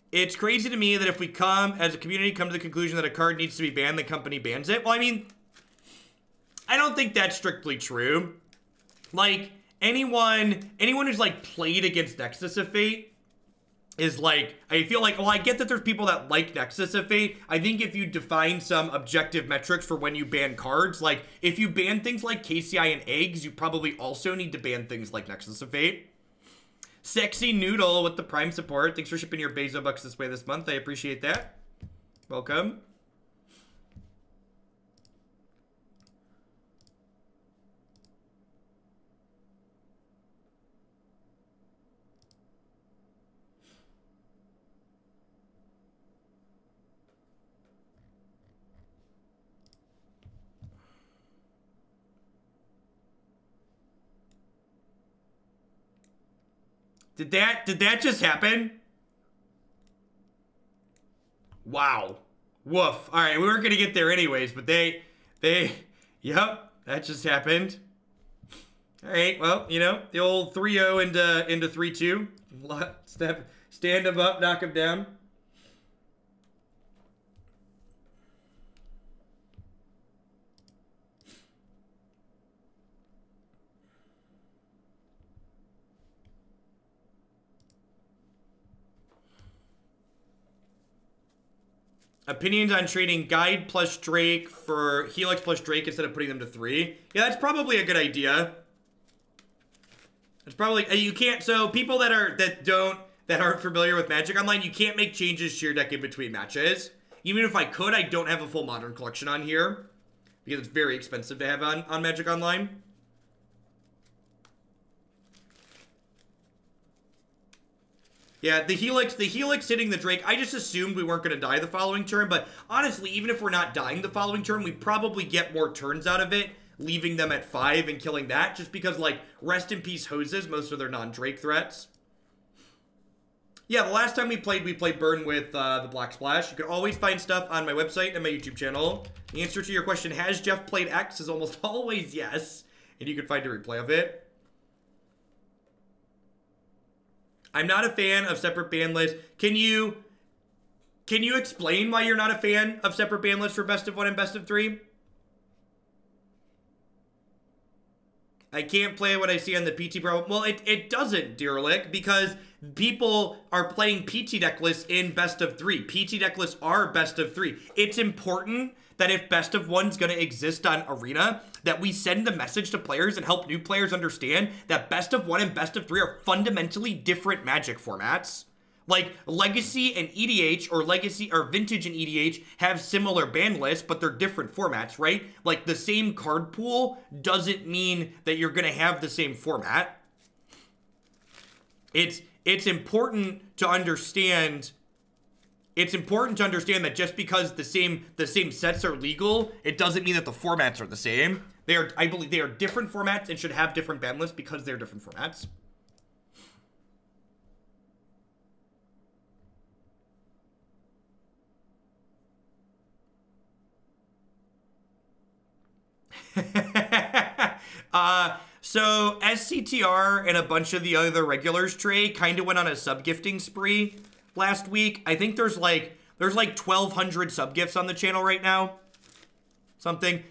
It's crazy to me that if we as a community, come to the conclusion that a card needs to be banned, the company bans it. Well, I mean, I don't think that's strictly true. Like, anyone who's, like, played against Nexus of Fate is, like, I feel like, well, I get that there's people that like Nexus of Fate. I think if you define some objective metrics for when you ban cards, like, if you ban things like KCI and eggs, you probably also need to ban things like Nexus of Fate. Sexy Noodle with the Prime support. Thanks for shipping your Bezo bucks this way this month. I appreciate that. Welcome. Did that just happen? Wow. Woof. All right, we weren't gonna get there anyways, but yep, that just happened. All right, well, you know, the old 3-0 into 3-2. Stand him up, knock him down. Opinions on trading Guide plus Drake for Helix plus Drake instead of putting them to 3. Yeah, that's probably a good idea. It's probably, you can't, so people that aren't familiar with Magic Online, you can't make changes to your deck in between matches. Even if I could, I don't have a full Modern collection on here because it's very expensive to have on Magic Online. Yeah, the Helix hitting the Drake, I just assumed we weren't going to die the following turn, but honestly, even if we're not dying the following turn, we probably get more turns out of it, leaving them at 5 and killing that, just because, like, Rest in Peace hoses most of their non-Drake threats. Yeah, the last time we played Burn with the Black Splash. You can always find stuff on my website and my YouTube channel. The answer to your question, has Jeff played X, is almost always yes, and you can find a replay of it. I'm not a fan of separate ban lists. Can you explain why you're not a fan of separate ban lists for best of 1 and best of 3? I can't play what I see on the PT Pro. Well, it doesn't, Deerlick, because people are playing PT deck lists in best of 3. PT deck lists are best of 3. It's important that if best of 1's going to exist on Arena, that we send the message to players and help new players understand that best of 1 and best of 3 are fundamentally different Magic formats. Like, Legacy and EDH, or Legacy or Vintage and EDH have similar ban lists, but they're different formats, right? Like, the same card pool doesn't mean that you're gonna have the same format. It's important to understand. It's important to understand that just because the same sets are legal, it doesn't mean that the formats are the same. I believe they are different formats and should have different ban lists because they're different formats. So SCTR and a bunch of the other regulars trade kind of went on a sub-gifting spree last week. I think there's like 1,200 sub-gifts on the channel right now. Something.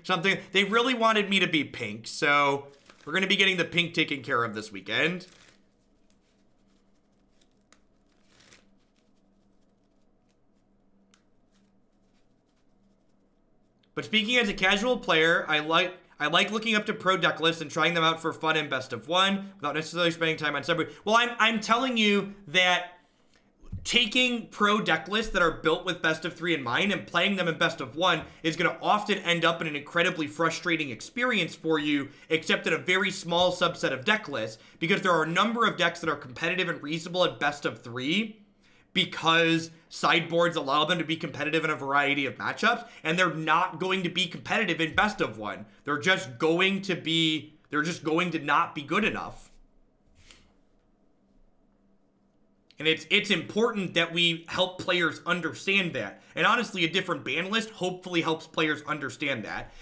They really wanted me to be pink, so we're going to be getting the pink taken care of this weekend. But speaking as a casual player, I like looking up to pro deck lists and trying them out for fun and best of one without necessarily spending time on subway. Well, I'm telling you that taking pro deck lists that are built with best of 3 in mind and playing them in best of 1 is going to often end up in an incredibly frustrating experience for you, except in a very small subset of deck lists, because there are a number of decks that are competitive and reasonable at best of 3 because sideboards allow them to be competitive in a variety of matchups, and they're not going to be competitive in best of 1. They're just going to not be good enough. And it's important that we help players understand that. And honestly, a different ban list hopefully helps players understand that.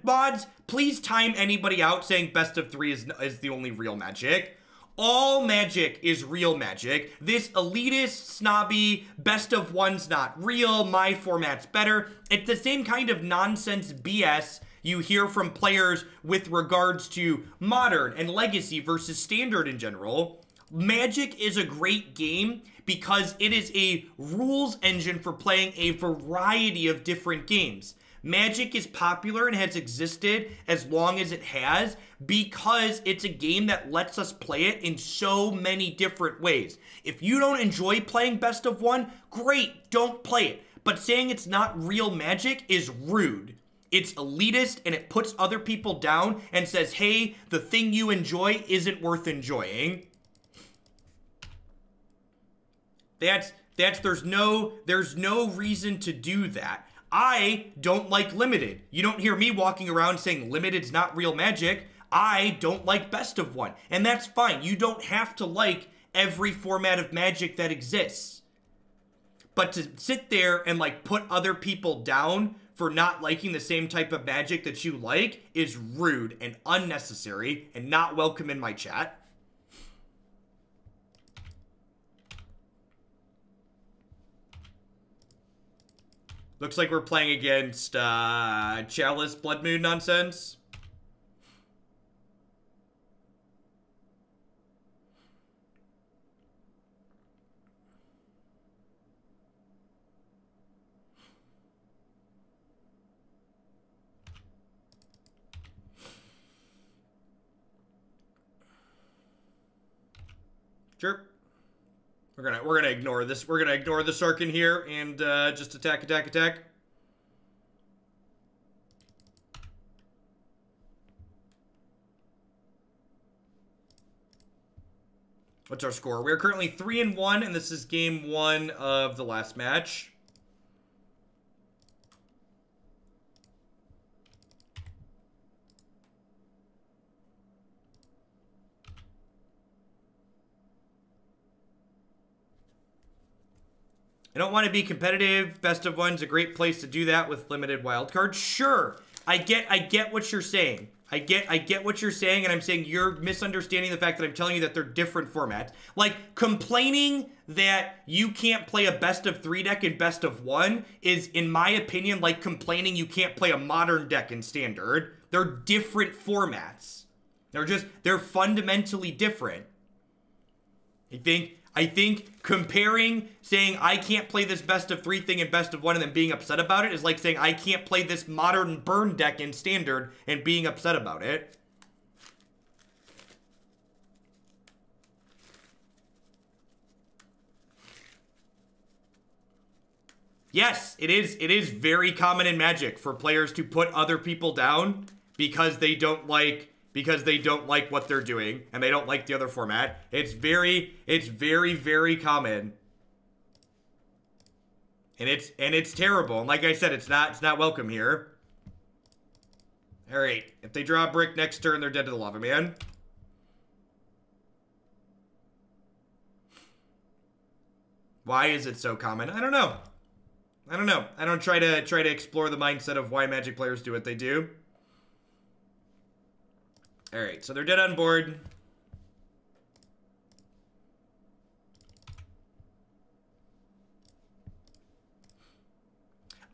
Mods, please time anybody out saying best of 3 is the only real Magic. All Magic is real Magic. This elitist, snobby, best of 1's not real, my format's better. It's the same kind of nonsense BS you hear from players with regards to Modern and Legacy versus Standard in general. Magic is a great game because it is a rules engine for playing a variety of different games. Magic is popular and has existed as long as it has because it's a game that lets us play it in so many different ways. If you don't enjoy playing best of 1, great, don't play it. But saying it's not real Magic is rude. It's elitist and it puts other people down and says, hey, the thing you enjoy isn't worth enjoying. There's no reason to do that. I don't like Limited. You don't hear me walking around saying Limited's not real Magic. I don't like best of 1. And that's fine. You don't have to like every format of Magic that exists. But to sit there and like put other people down for not liking the same type of Magic that you like is rude and unnecessary and not welcome in my chat. Looks like we're playing against Chalice Blood Moon nonsense. Sure. We're gonna ignore this. We're gonna ignore the Sarkin here and just attack. What's our score? We're currently 3-1, and this is game 1 of the last match. I don't want to be competitive. Best of 1's a great place to do that with limited wildcards. Sure, I get what you're saying. I get what you're saying, and I'm saying you're misunderstanding the fact that I'm telling you that they're different formats. Like, complaining that you can't play a best of 3 deck in best of 1 is, in my opinion, like complaining you can't play a modern deck in Standard. They're different formats. They're fundamentally different. I think comparing, saying I can't play this best of 3 thing in best of 1 and then being upset about it is like saying I can't play this modern burn deck in Standard and being upset about it. Yes, it is. It is very common in Magic for players to put other people down because they don't like what they're doing and they don't like the other format. It's very, very common. And it's terrible. And like I said, it's not welcome here. All right, if they draw a brick next turn, they're dead to the Lava Man. Why is it so common? I don't know. I don't try to explore the mindset of why Magic players do what they do. All right, so they're dead on board.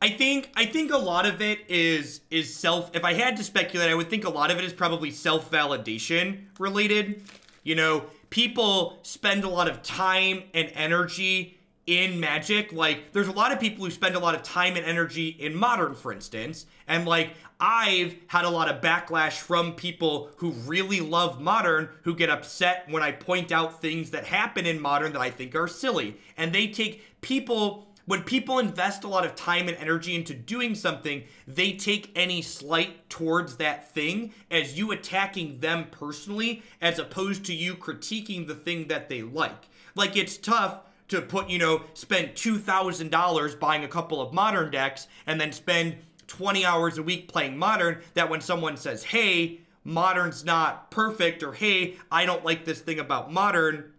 I think a lot of it is self. If I had to speculate, I would think a lot of it is probably self-validation related. You know, people spend a lot of time and energy in Magic. Like, there's a lot of people who spend a lot of time and energy in Modern, for instance. And, like, I've had a lot of backlash from people who really love Modern who get upset when I point out things that happen in Modern that I think are silly. And they take people... When people invest a lot of time and energy into doing something, they take any slight towards that thing as you attacking them personally, as opposed to you critiquing the thing that they like. Like, it's tough to put, you know, spend $2,000 buying a couple of Modern decks and then spend 20 hours a week playing Modern, that when someone says, hey, Modern's not perfect, or hey, I don't like this thing about Modern,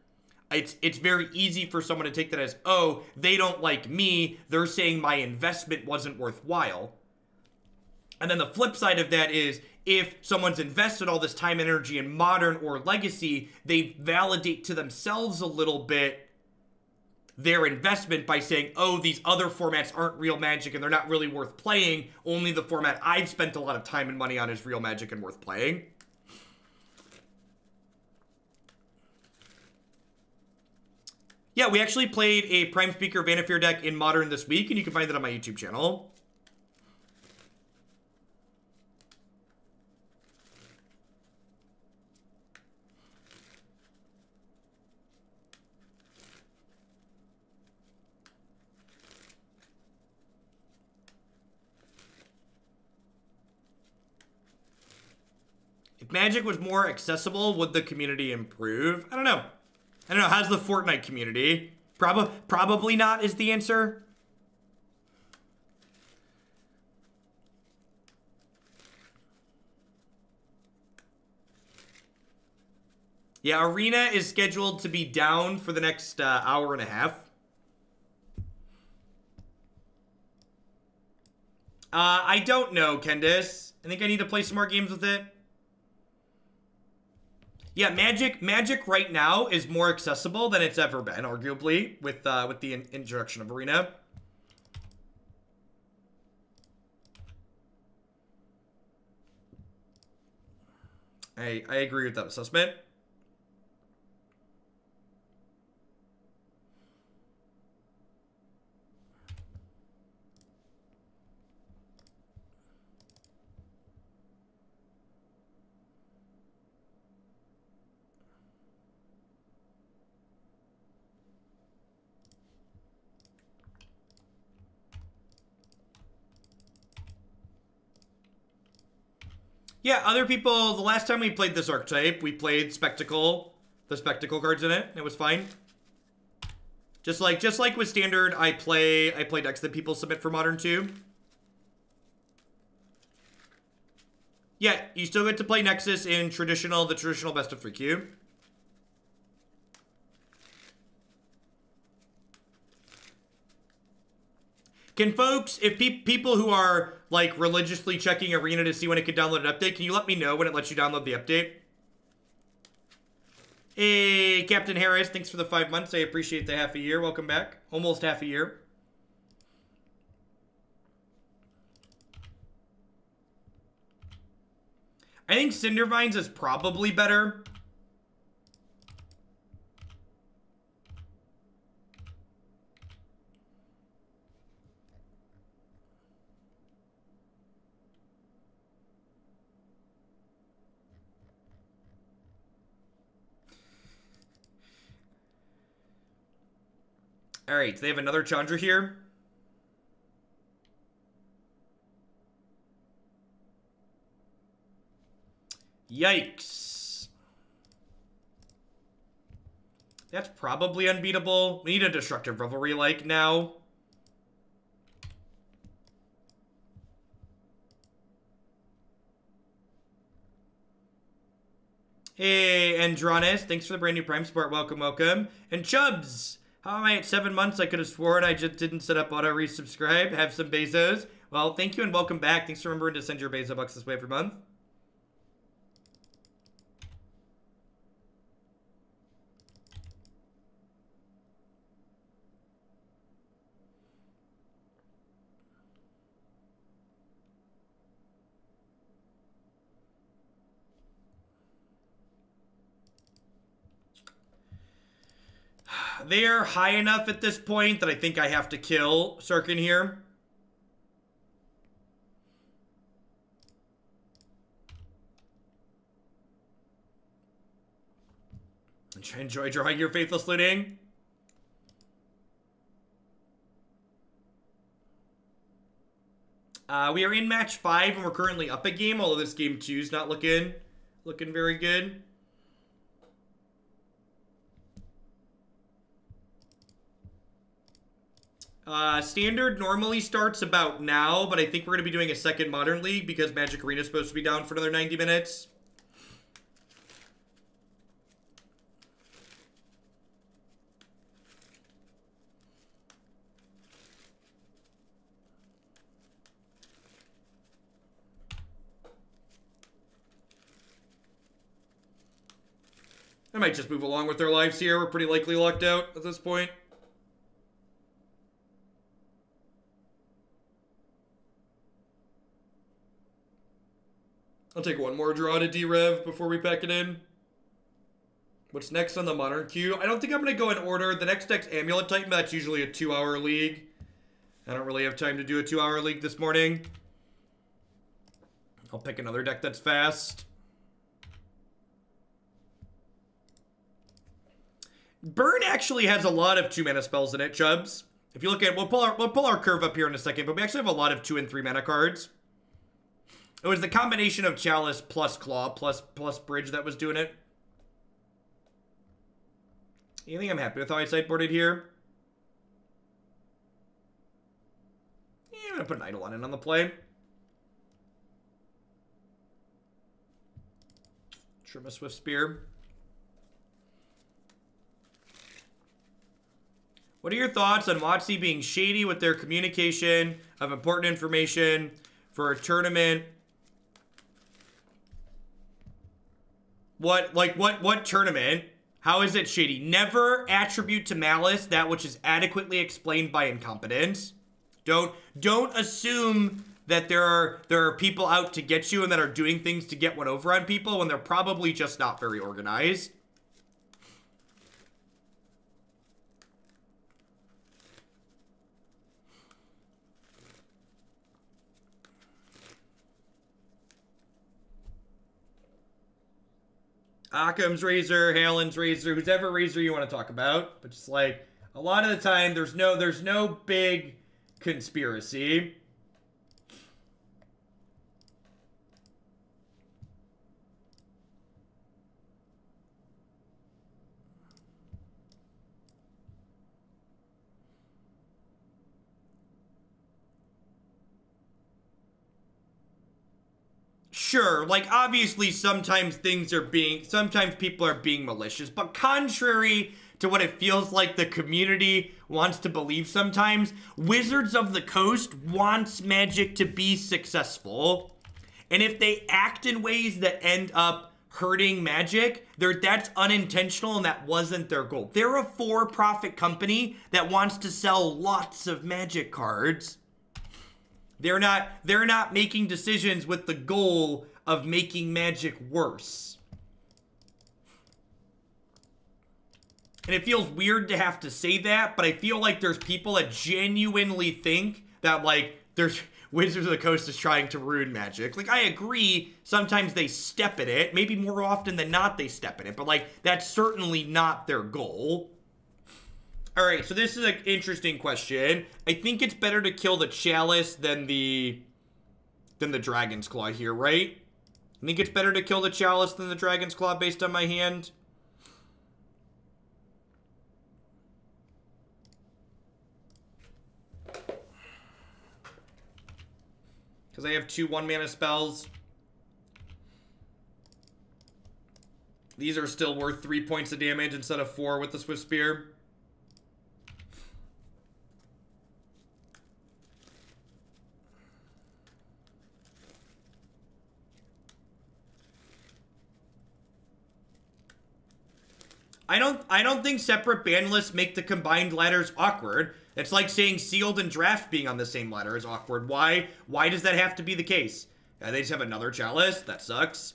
it's very easy for someone to take that as, oh, they don't like me, they're saying my investment wasn't worthwhile. And then the flip side of that is, if someone's invested all this time and energy in Modern or Legacy, they validate to themselves a little bit their investment by saying, oh, these other formats aren't real Magic and they're not really worth playing, only the format I've spent a lot of time and money on is real Magic and worth playing. Yeah, we actually played a Prime Speaker Vanafear deck in Modern this week, and you can find that on my YouTube channel. If Magic was more accessible, would the community improve? I don't know. How's the Fortnite community? Probably not is the answer. Yeah, Arena is scheduled to be down for the next hour and a half. I don't know, Kendis. I think I need to play some more games with it. Yeah, Magic right now is more accessible than it's ever been, arguably, with the introduction of Arena. I agree with that assessment. Yeah, other people, the last time we played this archetype, we played Spectacle, the Spectacle cards in it. It was fine. Just like with Standard, I play decks that people submit for Modern too. Yeah, you still get to play Nexus in the traditional best of 3 cube. Can folks, if people who are, like, religiously checking Arena to see when it can download an update, can you let me know when it lets you download the update? Hey, Captain Harris, thanks for the 5 months. I appreciate the half a year. Welcome back. Almost half a year. I think Cindervines is probably better. All right, so they have another Chandra here. Yikes. That's probably unbeatable. We need a Destructive Revelry like now. Hey, Andronis, thanks for the brand new Prime support. Welcome, welcome. And Chubbs, how am I at 7 months? I could have sworn I just didn't set up auto resubscribe. Have some Bezos. Well, thank you and welcome back. Thanks for remembering to send your Bezo bucks this way every month. They're high enough at this point that I think I have to kill Sirkin here. Enjoy drawing your Faithless Looting. We are in match 5 and we're currently up a game, although this game 2 is not looking very good. Standard normally starts about now, but I think we're going to be doing a second Modern League because Magic Arena is supposed to be down for another 90 minutes. I might just move along with their lives here. We're pretty likely locked out at this point. I'll take one more draw to D-Rev before we pack it in. What's next on the Modern queue? I don't think I'm going to go in order. The next deck's Amulet Titan, but that's usually a 2-hour league. I don't really have time to do a 2-hour league this morning. I'll pick another deck that's fast. Burn actually has a lot of 2-mana spells in it, Chubbs. If you look at, we'll pull our curve up here in a second, but we actually have a lot of 2- and 3-mana cards. It was the combination of Chalice plus Claw plus Bridge that was doing it. You think I'm happy with how I sideboarded here? Yeah, I'm gonna put an Eidolon in on the play. Trim a Swiftspear. What are your thoughts on WotC being shady with their communication of important information for a tournament? What tournament? How is it shady? Never attribute to malice that which is adequately explained by incompetence. Don't assume that there are people out to get you and that are doing things to get one over on people when they're probably just not very organized. Occam's razor, Halen's razor, whoever razor you want to talk about. But just like, a lot of the time, there's no big conspiracy. Sure, like, obviously, sometimes people are being malicious, but contrary to what it feels like the community wants to believe sometimes, Wizards of the Coast wants Magic to be successful, and if they act in ways that end up hurting Magic, that's unintentional and that wasn't their goal. They're a for-profit company that wants to sell lots of Magic cards. They're not making decisions with the goal of making Magic worse. And it feels weird to have to say that, but I feel like there's people that genuinely think that, like, there's Wizards of the Coast is trying to ruin Magic. Like, I agree, sometimes they step in it. Maybe more often than not they step in it, but, like, that's certainly not their goal. All right, so this is an interesting question. I think it's better to kill the Chalice than the Dragon's Claw here, right? I think it's better to kill the Chalice than the Dragon's Claw based on my hand. Because I have 2 1-mana spells. These are still worth 3 points of damage instead of 4 with the Swiftspear. I don't think separate ban lists make the combined ladders awkward. It's like saying sealed and draft being on the same ladder is awkward. Why does that have to be the case? They just have another Chalice? That sucks.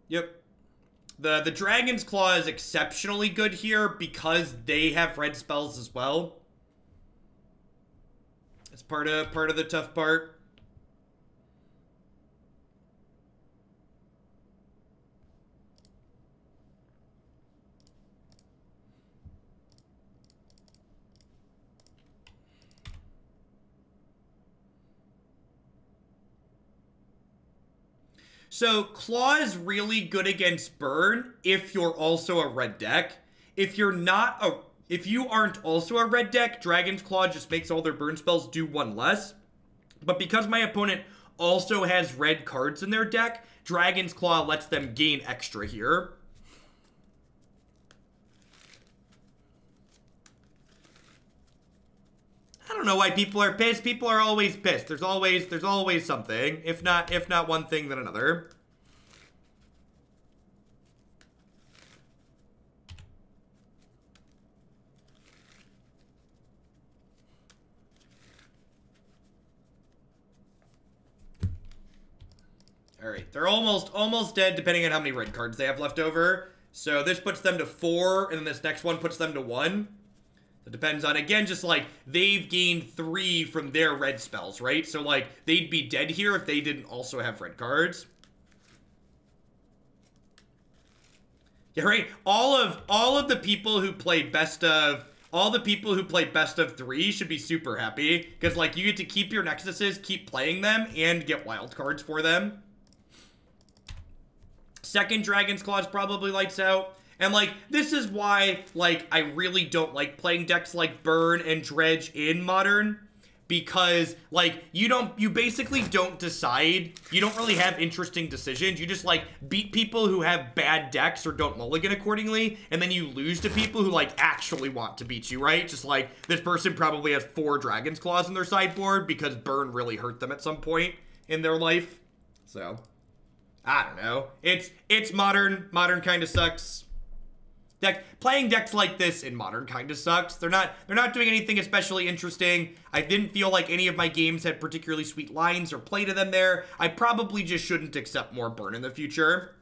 Yep. The Dragon's Claw is exceptionally good here because they have red spells as well. It's part of the tough part. So, Claw is really good against Burn if you're also a red deck. If you aren't also a red deck, Dragon's Claw just makes all their burn spells do 1 less. But because my opponent also has red cards in their deck, Dragon's Claw lets them gain extra here. I don't know why people are pissed. People are always pissed. There's always something. If not one thing, then another. Alright, they're almost dead depending on how many red cards they have left over. So this puts them to 4, and then this next one puts them to 1. It depends on, again, just like, they've gained 3 from their red spells, right? So, like, they'd be dead here if they didn't also have red cards. Yeah, right? All of the people who play best of... All the people who play best of 3 should be super happy. Because, like, you get to keep your Nexuses, keep playing them, and get wild cards for them. Second Dragon's Claw is probably lights out. And, like, this is why, like, I really don't like playing decks like Burn and Dredge in Modern. Because, like, you basically don't decide. You don't really have interesting decisions. You just, like, beat people who have bad decks or don't mulligan accordingly. And then you lose to people who, like, actually want to beat you, right? Just, like, this person probably has 4 Dragon's Claws in their sideboard because Burn really hurt them at some point in their life. So, I don't know. It's Modern. Modern kind of sucks. Playing decks like this in Modern kind of sucks. They're not doing anything especially interesting. I didn't feel like any of my games had particularly sweet lines or play to them there. I probably just shouldn't accept more Burn in the future.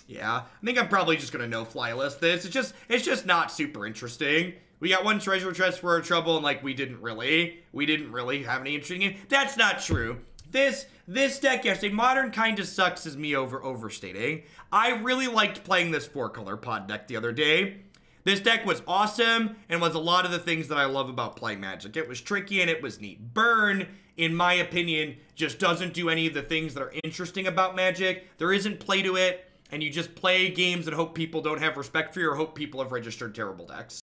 Yeah, I think I'm probably just gonna no-fly list this. It's just not super interesting. We got 1 treasure chest for our trouble, and like we didn't really have any interesting games. That's not true. This deck, yes, a Modern kind of sucks is me overstating. I really liked playing this 4-color pod deck the other day. This deck was awesome and was a lot of the things that I love about playing Magic. It was tricky and it was neat. Burn, in my opinion, just doesn't do any of the things that are interesting about Magic. There isn't play to it, and you just play games and hope people don't have respect for you or hope people have registered terrible decks.